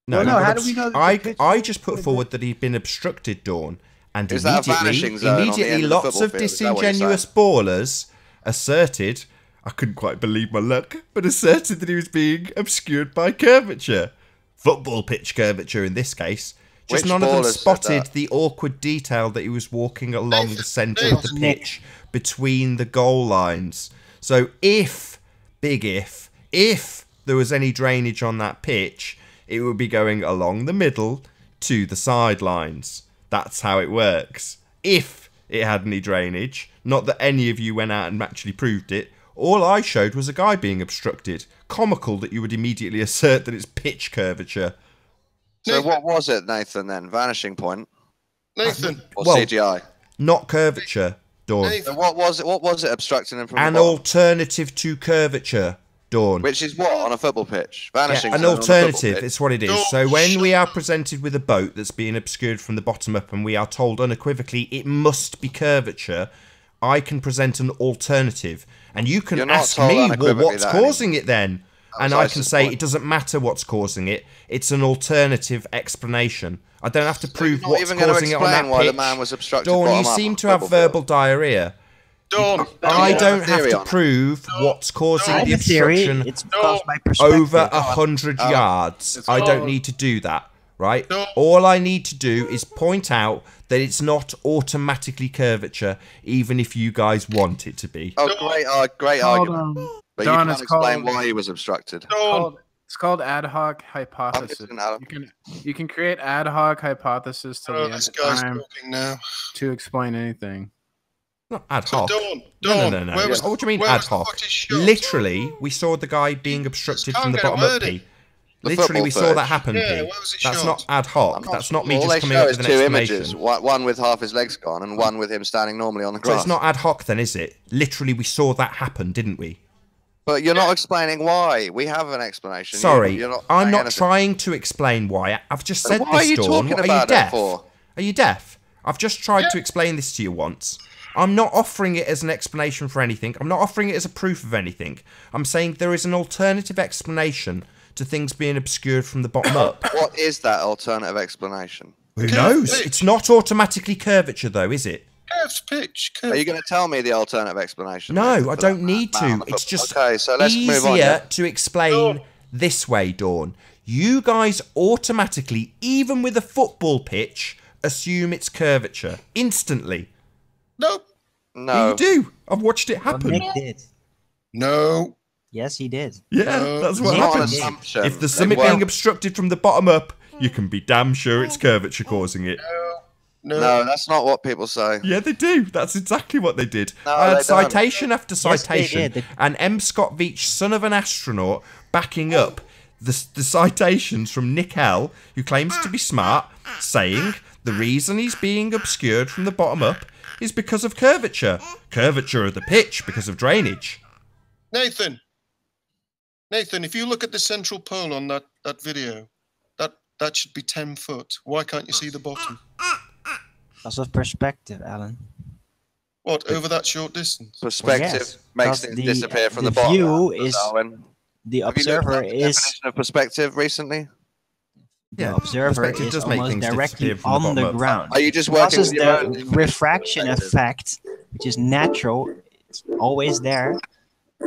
No, Well, no, how do we know that the pitch I just put forward that he'd been obstructed, Dawn, and Is that a vanishing zone on the end of the lots football of field? Is that what you're disingenuous ballers asserted, I couldn't quite believe my luck, but asserted that he was being obscured by curvature. Football pitch curvature in this case. Just Which none of them ballers said spotted that? the awkward detail that he was walking along the centre of the pitch between the goal lines. So if there was any drainage on that pitch, it would be going along the middle to the sidelines. That's how it works. If it had any drainage, not that any of you went out and actually proved it, all I showed was a guy being obstructed. Comical that you would immediately assert that it's pitch curvature. So what was it, Nathan, then? Vanishing point? Nathan. Or Well, CGI? Not curvature, Dawn. So what was it obstructing him from An the bottom? alternative to curvature, Dawn. Which is what on a football pitch? Vanishing An zone on a football alternative, pitch. it's what it is. So when we are presented with a boat that's being obscured from the bottom up and we are told unequivocally it must be curvature, I can present an alternative. And you can You're not ask told me, well, unequivocally what's that causing it then? And I can say point. it doesn't matter what's causing it. It's an alternative explanation. I don't have to prove not what's even gonna causing it on that explain why the pitch. man was obstructed Dawn, you bottom up seem on to have football field. verbal diarrhea. Dawn. I don't have theory to on it. prove what's causing I have the a theory. obstruction It's caused by perspective. over 100 yards. I don't need to do that, right? All I need to do is point out that it's not automatically curvature, even if you guys want it to be. Oh, great argument. But Don, you can't it's explain called- why he was obstructed. It's called ad hoc hypothesis. listening, Adam. You can create ad hoc hypothesis till the end This of guy's time talking now. to explain anything. Not ad So hoc. Dawn, No. where was What do you mean where ad was the hoc? footage shot? Literally, we saw the guy being obstructed can't from the get a bottom up. word in. P. The Literally, we football saw that footage. happen. Yeah, P. where was it That's shot? not ad hoc. That's not me All just they coming show up is with an two explanation. images, one with half his legs gone and one with him standing normally on the So grass. it's not ad hoc then, is it? Literally, we saw that happen, didn't we? But you're not explaining why. We have an explanation. Sorry, You're not I'm saying not anything. trying to explain why. I've just said Why are this, you Dawn. talking What, are about you it deaf? for? Are you deaf? I've just tried to explain this to you once. I'm not offering it as an explanation for anything. I'm not offering it as a proof of anything. I'm saying there is an alternative explanation to things being obscured from the bottom up. What is that alternative explanation? Who knows? It's not automatically curvature, though, is it? Curved pitch. Are you going to tell me the alternative explanation? No, I don't need to. It's just okay. So let's move on. easier Yeah? to explain this way, Dawn. You guys automatically, even with a football pitch, assume it's curvature instantly. Nope. No. You do. I've watched it happen. Nick did. No. Yes, he did. Yeah, that's what Nick happens. did. assumption. If there's something being obstructed from the bottom up, you can be damn sure it's curvature causing it. No, that's not what people say. Yeah, they do. That's exactly what they did. No, I had they don't. citation after Yes, they citation, did. and M. Scott Veach, son of an astronaut, backing up the citations from Nick L., who claims to be smart, saying the reason he's being obscured from the bottom up is because of curvature. Curvature of the pitch because of drainage. Nathan, if you look at the central pole on that video, that should be 10 foot. Why can't you see the bottom? Because of perspective, Alan. What, over that short distance? Perspective Yes, makes because things the- disappear from the the bottom. view is- Darwin. The Have you looked observer up the is definition of perspective recently? Yeah, the observer perspective is does make almost things directly disappear from the on the bottom up. ground. Are you just Because working it's with your own the refraction perspective? effect, which is natural, it's always there.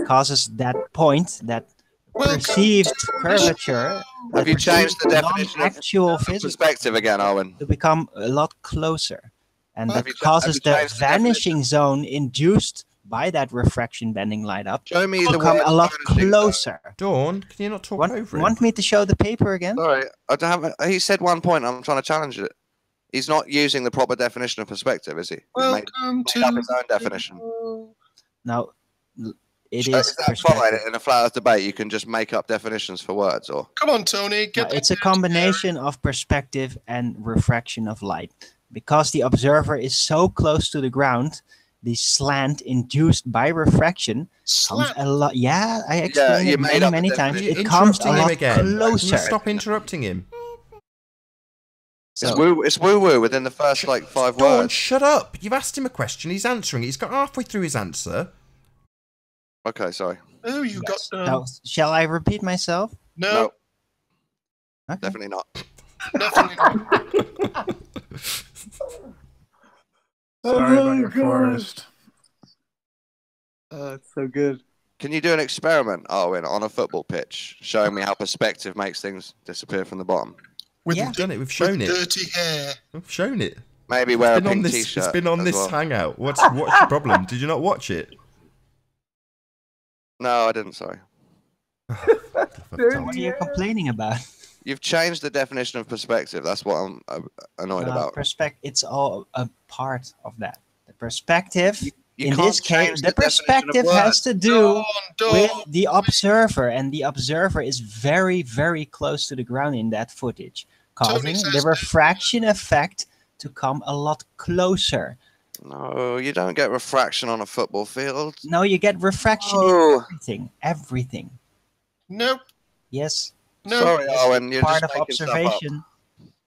causes that point, that perceived curvature. Have you changed the definition actual of perspective again, Owen? to become a lot closer, and Have that you causes the changed the vanishing zone induced by that refraction bending light up Show me to the come word a lot vanishing closer. Dawn, can you not talk over him? Want me to show the paper again? Sorry, I don't have. He said one point. I'm trying to challenge it. He's not using the proper definition of perspective, is he? He's made up his own definition. Now, it Is is that fine in a flat earth debate? You can just make up definitions for words, or Come on, Tony. Get it's a combination of perspective and refraction of light. Because the observer is so close to the ground, the slant induced by refraction comes a lot. Yeah, I explained it many times. It comes a lot closer. Can you stop interrupting him? it's woo-woo within the first like 5 Dawn, words. shut up! You've asked him a question. He's answering it. He's got halfway through his answer. Okay, sorry. Oh, you got. So, shall I repeat myself? No. Okay. Definitely not. Definitely not. Sorry about your forest. It's so good. Can you do an experiment, Arwin, on a football pitch, showing me how perspective makes things disappear from the bottom? We've done it. We've shown it. Dirty hair. We've shown it. Maybe wear a It's been pink on this. t-shirt. It's been on as this well. hangout. What's the problem? Did you not watch it? No, I didn't. Sorry. What are you complaining about? You've changed the definition of perspective. That's what I'm annoyed about. It's all a part of that. The perspective, You in can't this case, change the the definition of perspective words. has to do with the observer, and the observer is very, very close to the ground in that footage, causing the refraction effect to come a lot closer. No, you don't get refraction on a football field. No, you get refraction No. in everything. Nope. Yes. No. Sorry, Owen. You're Part just of making stuff up. observation.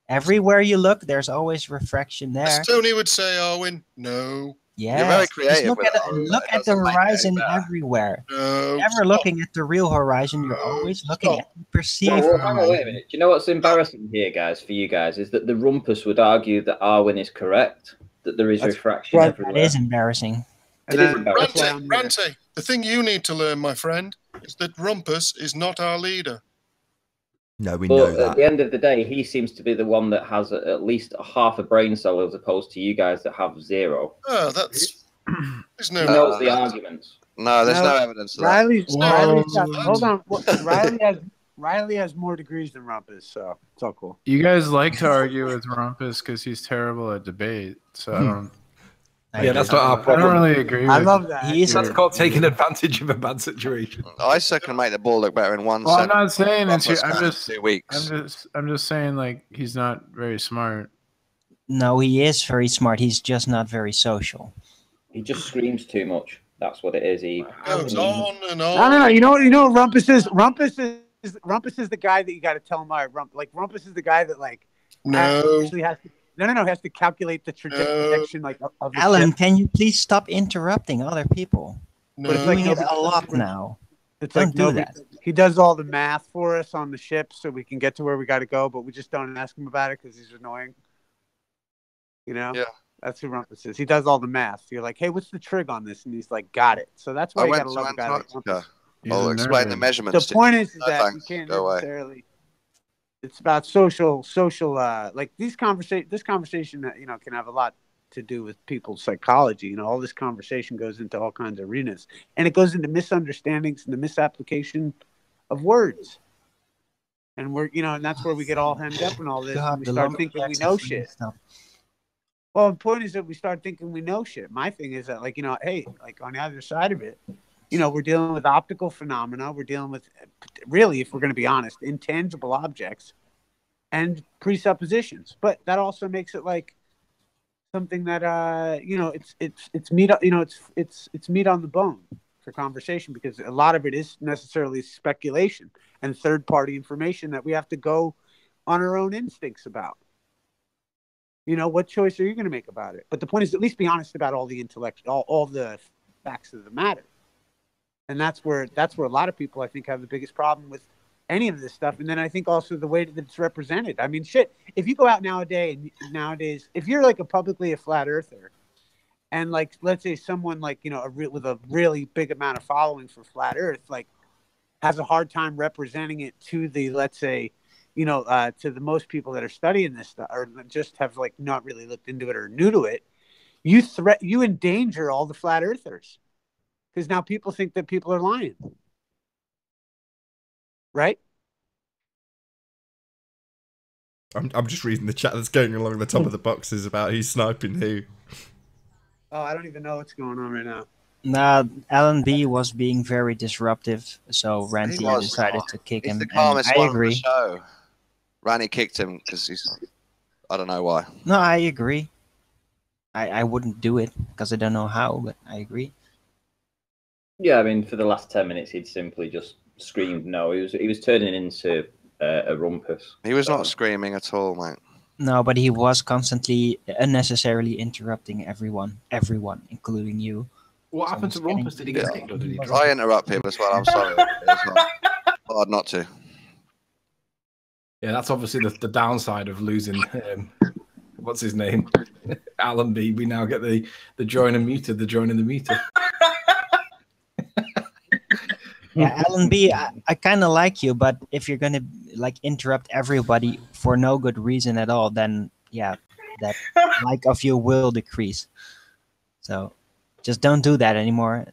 Everywhere you look, there's always refraction there. As Tony would say, Arwin, no. Yeah. You're very creative Look with at it, it, Owen, look but it at the doesn't make it any horizon better. everywhere. No. Never looking at the real horizon. You're always looking at the perceived Well, hang on, wait a horizon. minute. Do you know what's embarrassing here, guys, for you guys, is that the rumpus would argue that Arwen is correct, that there is refraction That everywhere. is embarrassing. It is embarrassing. Rante, the thing you need to learn, my friend, is that Rumpus is not our leader. No, we know But at that. the end of the day, he seems to be the one that has at least half a brain cell, as opposed to you guys that have zero. Oh, that's. There's no. He knows the arguments. No, there's no evidence of that. Riley's got, hold on. Riley has more degrees than Rumpus, so it's all cool. You guys like to argue with Rumpus because he's terrible at debate. So I don't. Yeah, that's not our I problem. don't really agree. I with love you. that. That's called taking advantage of a bad situation. Isa can make the ball look better in 1 Well, I'm second. not saying it's. Rumpus I'm can just. in 2 weeks. I'm just saying like he's not very smart. No, he is very smart. He's just not very social. He just screams too much. That's what it is. He Goes on and on. No. You know what Rumpus is? Rumpus is the guy that you got to tell him. All right, Rumpus is the guy that like No. actually has to. No. Has to calculate the trajectory like of the Alan, ship. can you please stop interrupting other people? No. We're doing it a lot now. It's Don't like do nobody- that. He does all the math for us on the ship, so we can get to where we got to go. But we just don't ask him about it because he's annoying. You know? Yeah. That's who Rumpus is. He does all the math. You're like, hey, what's the trig on this? And he's like, got it. So that's why I you went got to to love a guy like Antarctica. Rumpus. I'll explain the measurements. The point is No, that thanks. we can't Go away. necessarily. It's about social. Like this conversation, can have a lot to do with people's psychology. All this conversation goes into all kinds of arenas, and it goes into misunderstandings and the misapplication of words. And and that's where we get all hemmed up in all this. God, And we the start lumber thinking we jacks know are shit. stuff. Well, the point is that we start thinking we know shit. My thing is that, hey, on the other side of it, we're dealing with optical phenomena. We're dealing with, really, if we're going to be honest, intangible objects and presuppositions. But that also makes it like something that, it's meat. It's meat on the bone for conversation, because a lot of it is necessarily speculation and third-party information that we have to go on our own instincts about. What choice are you going to make about it? But the point is, at least be honest about all the all the facts of the matter. And that's where a lot of people, I think, have the biggest problem with any of this stuff. And then I think also the way that it's represented. I mean, shit, if you go out nowadays, if you're like a flat earther, And like, let's say someone like, you know, with a really big amount of following for flat Earth, like has a hard time representing it to the, let's say, you know, to the most people that are studying this stuff or just have like not really looked into it or new to it, you endanger all the flat earthers because now people think that people are lying. Right? I'm just reading the chat that's going along the top of the boxes about who's sniping who. Oh, I don't even know what's going on right now. Nah, Alan B was being very disruptive, so Ranty decided to kick He's him. the calmest and I one on the agree. show. Ranny kicked him because I don't know why. No, I agree. I wouldn't do it because I don't know how, but I agree. Yeah, I mean, for the last 10 minutes, he'd simply just screamed no. He was turning into a rumpus. He was not screaming at all, mate. No, but he was constantly unnecessarily interrupting everyone, including you. What happened to Rumpus? Did he get kicked or did he? I interrupt people as well. I'm sorry. It's hard not to. Yeah, that's obviously the downside of losing. What's his name? Alan B. We now get the joiner muted, the joiner the muter. Yeah, Alan B, I kind of like you, but if you're gonna like interrupt everybody for no good reason at all, then yeah, that like of you will decrease. So just don't do that anymore.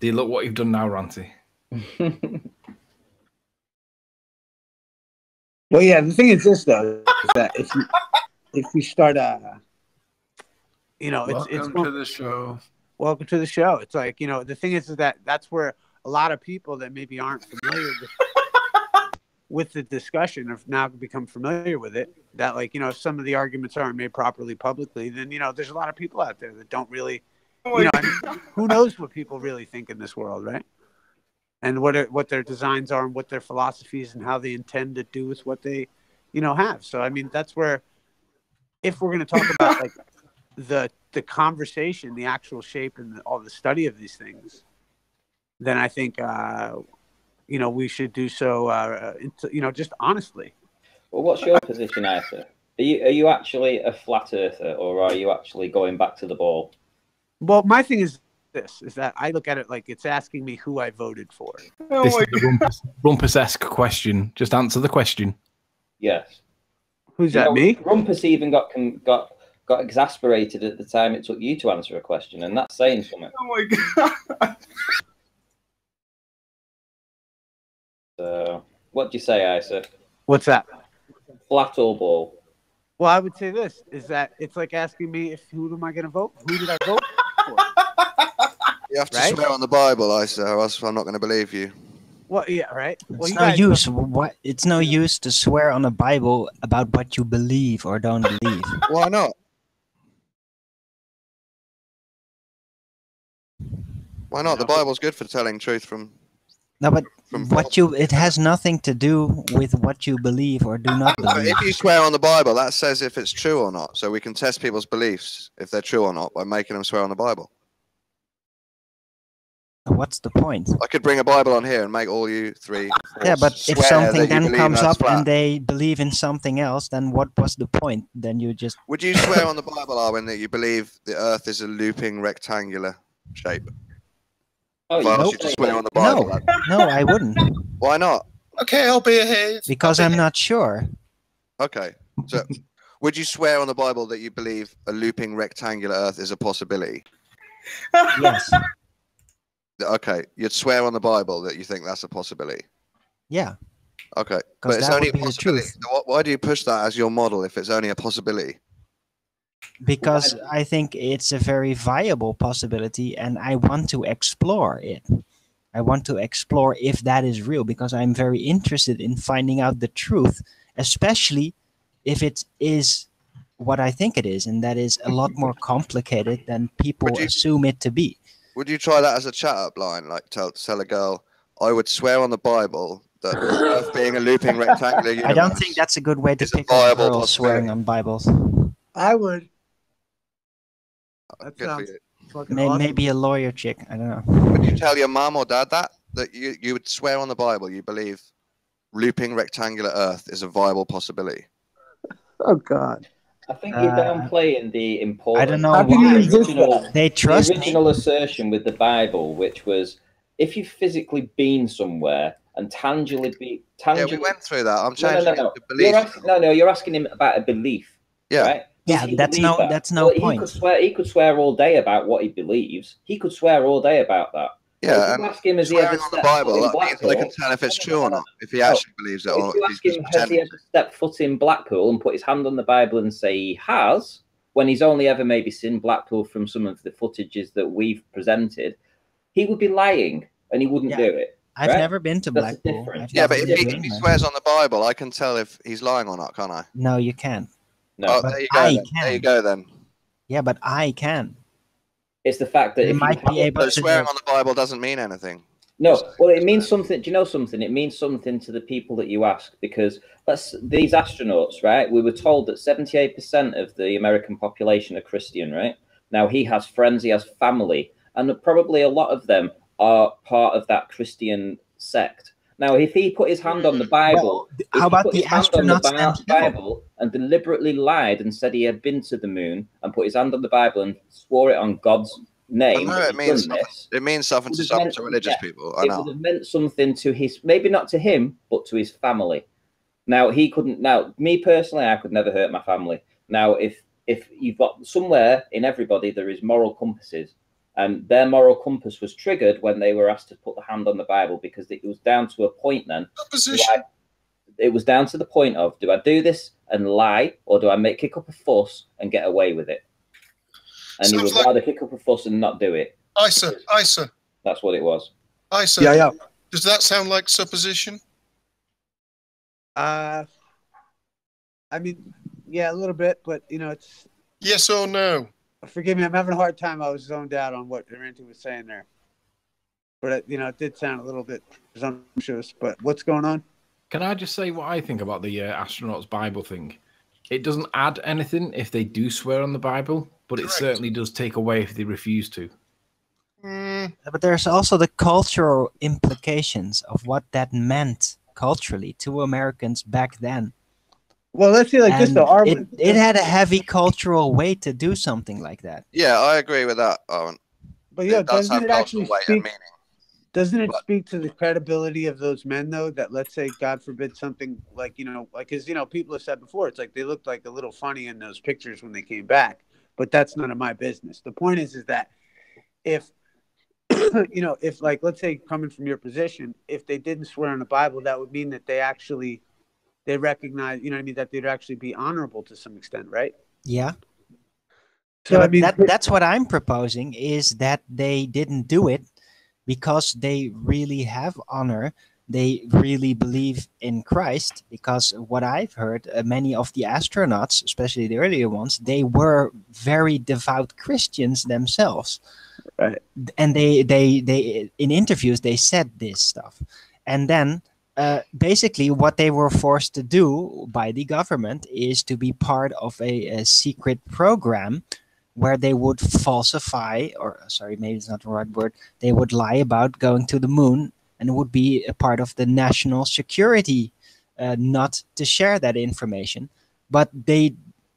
Do you look what you've done now, Ranty? Well, yeah, the thing is this though, is that if we start you know, Welcome to the show. Welcome to the show. It's like, you know, the thing is that that's where a lot of people that maybe aren't familiar with the discussion have now become familiar with it. That, like, you know, if some of the arguments aren't made properly publicly, then, you know, there's a lot of people out there that don't really, you know, I mean, who knows what people really think in this world, right? And what their designs are and what their philosophies and how they intend to do with what they, you know, have. So, I mean, that's where, if we're going to talk about like the conversation, the actual shape and all the study of these things, then I think, you know, we should do so, you know, just honestly. Well, what's your position, Isa? Are you actually a flat earther, or are you actually going back to the ball? Well, my thing is this, is that I look at it like it's asking me who I voted for. This is the Rumpus-esque question. Just answer the question. Yes. Who's that, me? Rumpus even got exasperated at the time it took you to answer a question, and that's saying something. Oh my god. So, what do you say, Isa? What's that? Flat or ball? Well, I would say this, is that it's like asking me who am I going to vote? Who did I vote for? You have to swear on the Bible, Isa, or else I'm not going to believe you. Well, yeah, right. Well, It's no use. What? It's no use to swear on a Bible about what you believe or don't believe. Why not? Why not? The Bible's good for telling truth from. No, but it has nothing to do with what you believe or do not But believe. if you swear on the Bible, that says if it's true or not. So we can test people's beliefs if they're true or not by making them swear on the Bible. What's the point? I could bring a Bible on here and make all you three. Yeah, but if swear something that you then believe comes that's up flat. and they believe in something else, then what was the point? Then you just. Would you swear on the Bible, Arwen, that you believe the Earth is a looping rectangular shape? Oh, if I asked you to swear on the Bible, No, I wouldn't. Why not? Okay, I'll behave. Because I'm not sure. Okay, so would you swear on the Bible that you believe a looping rectangular Earth is a possibility? Yes. Okay, you'd swear on the Bible that you think that's a possibility. Yeah. Okay, 'Cause but it's that only a would be the possibility. truth. Why do you push that as your model if it's only a possibility? Because I think it's a very viable possibility and I want to explore it. I want to explore if that is real because I'm very interested in finding out the truth, especially if it is what I think it is, and that is a lot more complicated than people assume it to be. Would you try that as a chat-up line? Like tell a girl, I would swear on the Bible that Earth being a looping rectangular universe. I don't think that's a good way to pick a up viable girls swearing on Bibles. I would. That Good for sounds you. fucking awesome. Maybe a lawyer chick. I don't know. Would you tell your mum or dad that you would swear on the Bible you believe looping rectangular Earth is a viable possibility? Oh God. I think you're downplaying the importance. I don't know why they trust the original assertion with the Bible, which was if you've physically been somewhere and tangibly Yeah, we went through that. I'm changing it to belief. You're asking him about a belief. Yeah. Right? Yeah, that's no point. He could swear all day about what he believes. He could swear all day about that. Yeah, if you ask him, has he swearing ever on the stepped Bible, foot in that means I can Blackpool? tell if it's true or not, if he actually believes it, or If you if ask he's him, just has he pretending. ever stepped foot in Blackpool and put his hand on the Bible and say he has, when he's only ever maybe seen Blackpool from some of the footages that we've presented, he would be lying and he wouldn't do it. I've right? never been to That's Blackpool. different. Yeah, but if he swears on the Bible, I can tell if he's lying or not, can't I? No, you can't. No, Oh, there you go. Then. There you go then. Yeah, but I can. It's the fact that You if might you be able So to swearing on the Bible doesn't mean anything. No, well, it means something. Do you know something? It means something to the people that you ask, because these astronauts, right? We were told that 78% of the American population are Christian, right? Now, he has friends, he has family, and probably a lot of them are part of that Christian sect. Now, if he put his hand on the Bible, how about the astronauts themselves? Bible and deliberately lied and said he had been to the moon and put his hand on the Bible and swore it on God's name. I know it means something to some religious people. I know. It would have meant something to his, maybe not to him, but to his family. Now he couldn't. Now, me personally, I could never hurt my family. Now, if you've got somewhere in everybody there is moral compasses, and their moral compass was triggered when they were asked to put the hand on the Bible, because it was down to a point then. It was down to the point of, do I do this and lie, or do I kick up a fuss and get away with it? And he would rather kick up a fuss and not do it. Isa. That's what it was. Isa. Yeah. Does that sound like supposition? I mean, yeah, a little bit, but it's yes or no. Forgive me, I'm having a hard time. I was zoned out on what Ranty was saying there, but it did sound a little bit presumptuous. But what's going on? Can I just say what I think about the astronauts' Bible thing? It doesn't add anything if they do swear on the Bible, but it certainly does take away if they refuse to. But there's also the cultural implications of what that meant culturally to Americans back then. Well, let's see, like this though. It had a heavy cultural weight to do something like that. Yeah, I agree with that, Owen. But yeah, doesn't it actually speak? Doesn't it speak to the credibility of those men, though? That, let's say, God forbid, something like because people have said before, it's like they looked like a little funny in those pictures when they came back, but that's none of my business. The point is that if if like, let's say, coming from your position, if they didn't swear on the Bible, that would mean that they recognize, that they'd actually be honorable to some extent, right? Yeah. So I mean, that's what I'm proposing, is that they didn't do it because they really have honor. They really believe in Christ, because what I've heard, many of the astronauts, especially the earlier ones, they were very devout Christians themselves. Right. And they in interviews, they said this stuff. And then basically what they were forced to do by the government is to be part of a secret program where they would falsify, or sorry, maybe it's not the right word, they would lie about going to the moon, and it would be a part of the national security not to share that information. But they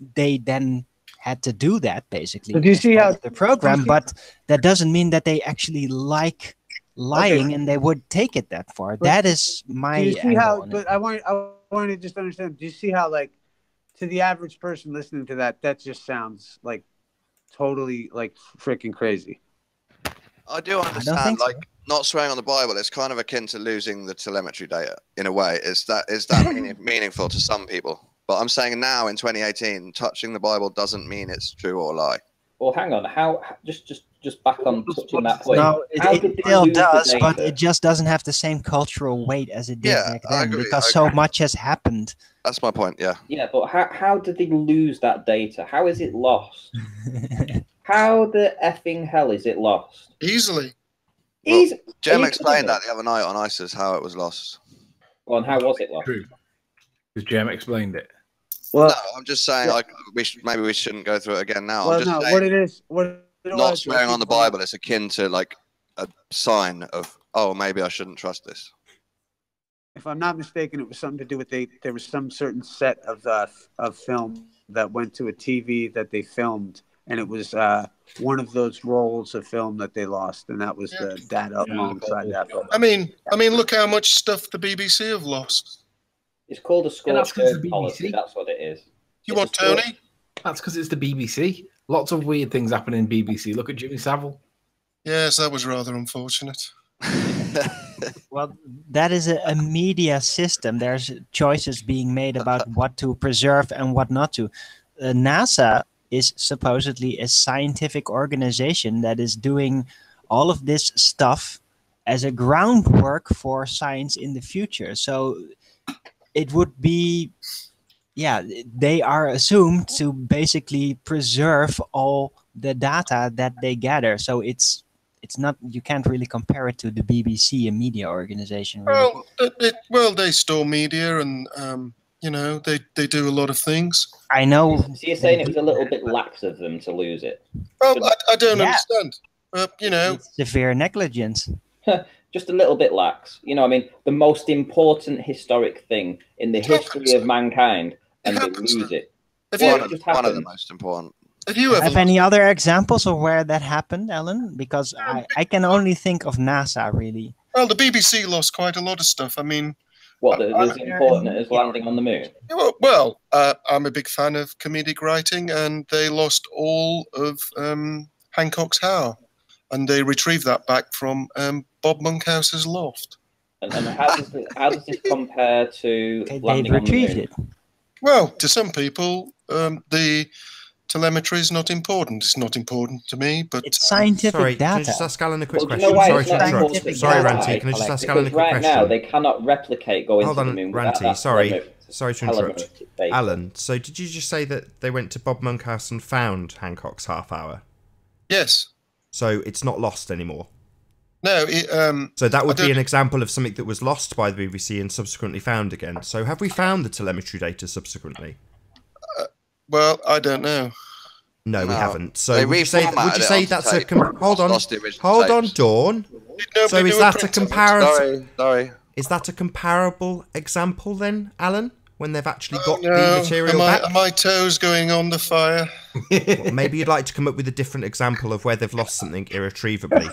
then had to do that, basically. So do you see how the program? But that doesn't mean that they actually like lying, and they would take it that far. But that is my. Do you see how? But I want to just understand. Do you see how, like, to the average person listening to that just sounds like totally like freaking crazy? I do understand, not swearing on the Bible. It's kind of akin to losing the telemetry data in a way. Is that meaningful to some people? But I'm saying now in 2018, touching the Bible doesn't mean it's true or a lie. Well, hang on. How just back on touching that point? No, it still does, but it just doesn't have the same cultural weight as it did back then, because so much has happened. That's my point. Yeah. Yeah, but how did they lose that data? How is it lost? How the effing hell is it lost? Easily. Well, Jem explained that the other night on ISIS, how it was lost. Well, and how was it lost? True. Because Jem explained it. Well, no, I'm just saying, maybe we shouldn't go through it again now. Well, I'm just saying, what it is, not swearing on the Bible is akin to like a sign of, oh, maybe I shouldn't trust this. if I'm not mistaken, it was something to do with there was some certain set of film that went to a TV that they filmed, and it was one of those rolls of film that they lost, and that was the data alongside that. I mean, look how much stuff the BBC have lost. It's called a scorched earth policy. That's what it is. You want Tony? That's because it's the BBC. Lots of weird things happen in BBC. Look at Jimmy Savile. Yes, that was rather unfortunate. Well, that is a media system. There's choices being made about what to preserve and what not to. NASA is supposedly a scientific organization that is doing all of this stuff as a groundwork for science in the future. So it would be, yeah, they are assumed to basically preserve all the data that they gather. So it's not, you can't really compare it to the BBC, a media organization. Really. Well, they store media, and you know, they do a lot of things. I know. So you're saying it was a little bit lax of them to lose it? Well, I don't understand. You know, it's severe negligence. Just a little bit lax. You know, I mean, the most important historic thing in the history of mankind, and they lose it. One of the most important. Have you ever have any other examples of where that happened, Alan? Because I can only think of NASA, really. Well, the BBC lost quite a lot of stuff. I mean, what was important as landing on the moon? Well, I'm a big fan of comedic writing, and they lost all of Hancock's How, and they retrieved that back from Bob Monkhouse's loft. And how does this compare to landing they on the moon? retrieved it. Well, to some people, the telemetry is not important. It's not important to me, but it's scientific data. Can I just ask Alan a quick Well, question? You know why Sorry it's to not interrupt. important Sorry, data, Ranty. Can I just ask Alan a quick right question? now they cannot replicate going Hold to on, the moon. without Ranty. that Sorry to interrupt. data. Alan, so did you just say that they went to Bob Monkhouse and found Hancock's Half Hour? Yes. So it's not lost anymore? No. So that would be an example of something that was lost by the BBC and subsequently found again. So have we found the telemetry data well, I don't know. No, we haven't. So would you say that's a hold on, Dawn. So is that a comparison? Sorry. Is that a comparable example then, Alan? When they've actually got the material back? Are my toes going on the fire? Well, maybe you'd like to come up with a different example of where they've lost something irretrievably.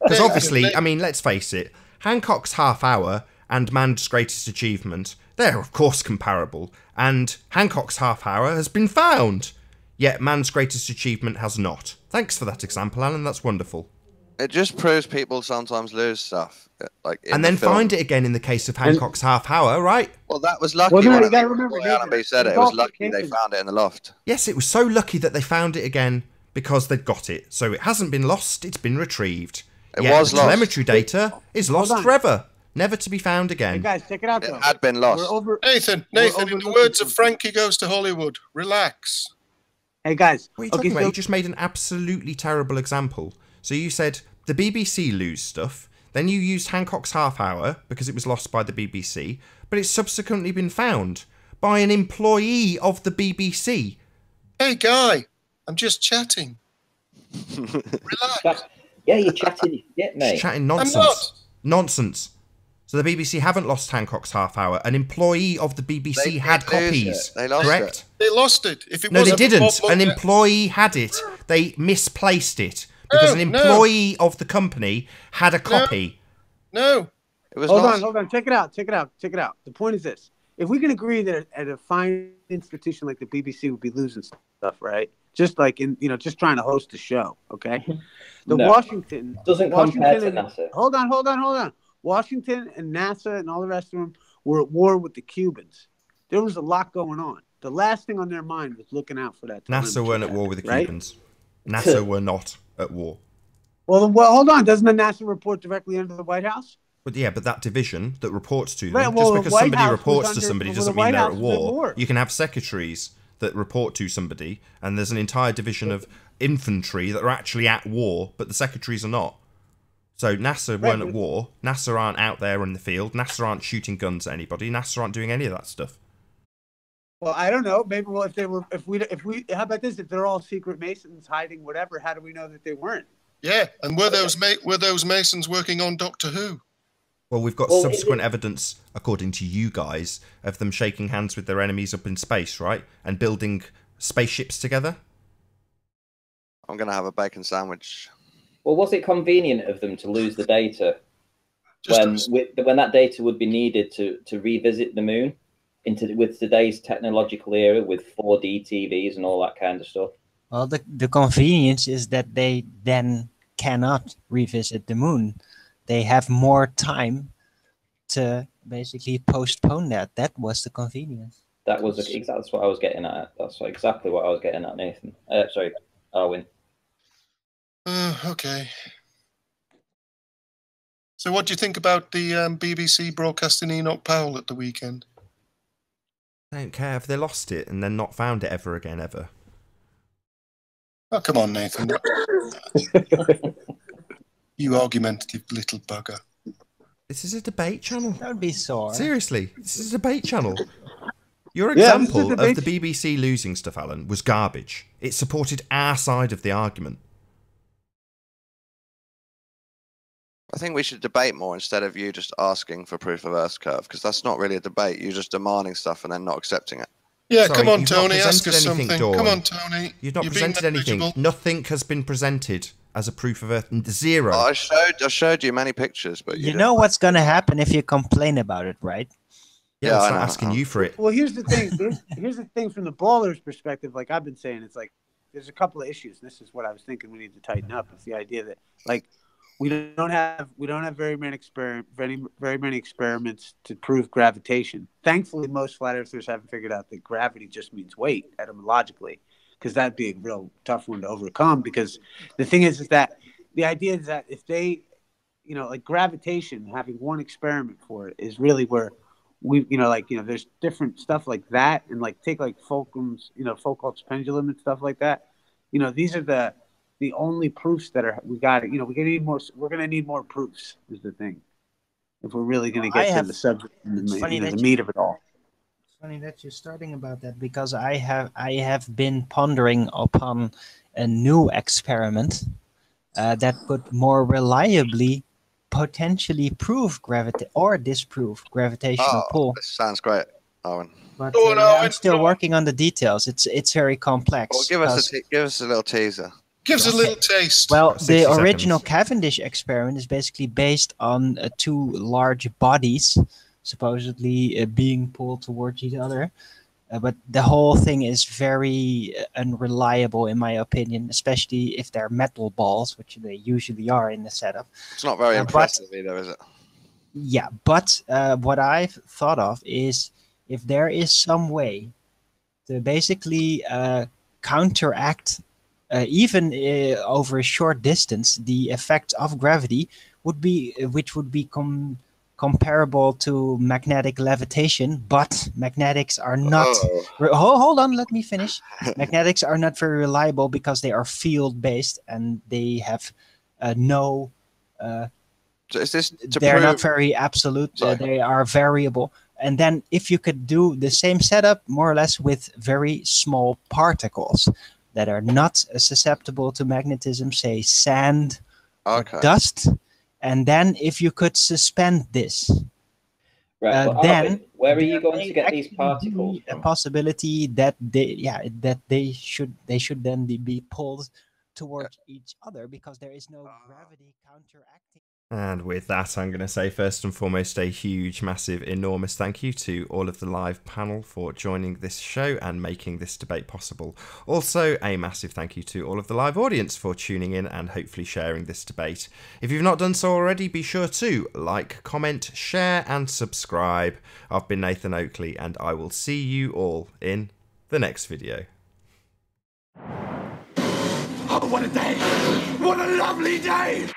Because obviously, I mean, let's face it, Hancock's Half Hour and man's greatest achievement, they're of course comparable. And Hancock's Half Hour has been found. Yet man's greatest achievement has not. Thanks for that example, Alan. That's wonderful. It just proves people sometimes lose stuff. And then find it again in the case of Hancock's Half Hour, right? Well, that was lucky. Well, no, you got to remember, Alan B said it was lucky they found it in the loft. Yes, it was so lucky that they found it again because they'd got it. So it hasn't been lost, it's been retrieved. It was lost. Telemetry data is lost forever, never to be found again. Hey guys, check it out. Though. It had been lost. Nathan, in the words of Frankie Goes to Hollywood, relax. Hey guys, what are you talking about? You just made an absolutely terrible example. So you said the BBC lose stuff, then you used Hancock's Half Hour because it was lost by the BBC, but it's subsequently been found by an employee of the BBC. Hey guy, I'm just chatting. Relax. Yeah, you're chatting, mate. Chatting nonsense. I'm not. Nonsense. So the BBC haven't lost Hancock's Half Hour. An employee of the BBC had copies. They lost correct? it. They lost it. If it no, they wasn't didn't. Bob An employee had it. They misplaced it because an employee of the company had a copy. No. It was hold on. Check it out. The point is this. If we can agree that at a fine institution like the BBC would be losing stuff, right? Just like just trying to host a show, okay? Washington doesn't compare to NASA. Hold on. Washington and NASA and all the rest of them were at war with the Cubans. There was a lot going on. The last thing on their mind was looking out for that. NASA weren't at war with the Cubans. NASA were not at war. Well, hold on. Doesn't the NASA report directly under the White House? But yeah, but that division that reports to them, Right, well, just because somebody reports to somebody doesn't mean they're at war. war. You can have secretaries that report to somebody, and there's an entire division of infantry that are actually at war, but the secretaries are not. So NASA weren't at war. NASA aren't out there in the field. NASA aren't shooting guns at anybody. NASA aren't doing any of that stuff. Well, I don't know. Maybe if we how about this? If they're all secret Masons hiding whatever, how do we know that they weren't? Yeah, and were those Masons working on Doctor Who? Well, we've got subsequent evidence, according to you guys, of them shaking hands with their enemies up in space, right? And building spaceships together. I'm going to have a bacon sandwich. Well, was it convenient of them to lose the data when that data would be needed to revisit the moon with today's technological era with 4D TVs and all that kind of stuff? Well, the convenience is that they then cannot revisit the moon. They have more time to basically postpone that. That was the convenience. That's what I was getting at. That's exactly what I was getting at, Nathan. Sorry, Arwin. Okay. So what do you think about the BBC broadcasting Enoch Powell at the weekend? I don't care if they lost it and then not found it ever again, ever. Oh, come on, Nathan. You argumentative little bugger. This is a debate channel. Don't be sore. Seriously, this is a debate channel. Your example of the BBC losing stuff, Alan, was garbage. It supported our side of the argument. I think we should debate more instead of you just asking for proof of Earth's curve, because that's not really a debate. You're just demanding stuff and then not accepting it. Yeah, Sorry, come on, you've Tony, not ask us presented anything, something. Dawn. Come on, Tony. You've not You're presented anything. Nothing has been presented as a proof of Earth. Zero. I showed you many pictures, but you know what's going to happen if you complain about it, right? Yeah, I'm not asking you for it. Well, here's the thing. Here's the thing from the baller's perspective. Like I've been saying, it's like there's a couple of issues. This is what I was thinking we need to tighten up. It's the idea that like we don't have very many experiments to prove gravitation. Thankfully, most flat earthers haven't figured out that gravity just means weight etymologically, because that'd be a real tough one to overcome. Because the thing is that the idea is that if they, like gravitation, having one experiment for it is really where there's different stuff like that, and like take like Foucault's pendulum and stuff like that. These are the only proofs that we got. We're gonna need more proofs is the thing, if we're really gonna get to the subject and the meat of it all. It's funny that you're starting about that, because I have been pondering upon a new experiment that could more reliably potentially prove gravity or disprove gravitational pull. This sounds great, Owen. But I'm still working on the details. It's very complex. Well, give us a little teaser. Give us a little taste. Well, the original Cavendish experiment is basically based on two large bodies supposedly being pulled towards each other. But the whole thing is very unreliable, in my opinion, especially if they're metal balls, which they usually are in the setup. It's not very impressive either, is it? Yeah, but what I've thought of is if there is some way to basically counteract, even over a short distance, the effect of gravity, which would be comparable to magnetic levitation, but magnetics are not. Hold on, let me finish. Magnetics are not very reliable because they are field based and they have no. So is this they're not very absolute. They are variable. And then if you could do the same setup more or less with very small particles that are not susceptible to magnetism, say sand, or dust. And then if you could suspend this, then where are you going to get these particles from? A possibility that they should then be pulled towards each other because there is no gravity counteracting. And with that, I'm going to say first and foremost a huge, massive, enormous thank you to all of the live panel for joining this show and making this debate possible. Also, a massive thank you to all of the live audience for tuning in and hopefully sharing this debate. If you've not done so already, be sure to like, comment, share and subscribe. I've been Nathan Oakley and I will see you all in the next video. Oh, what a day! What a lovely day!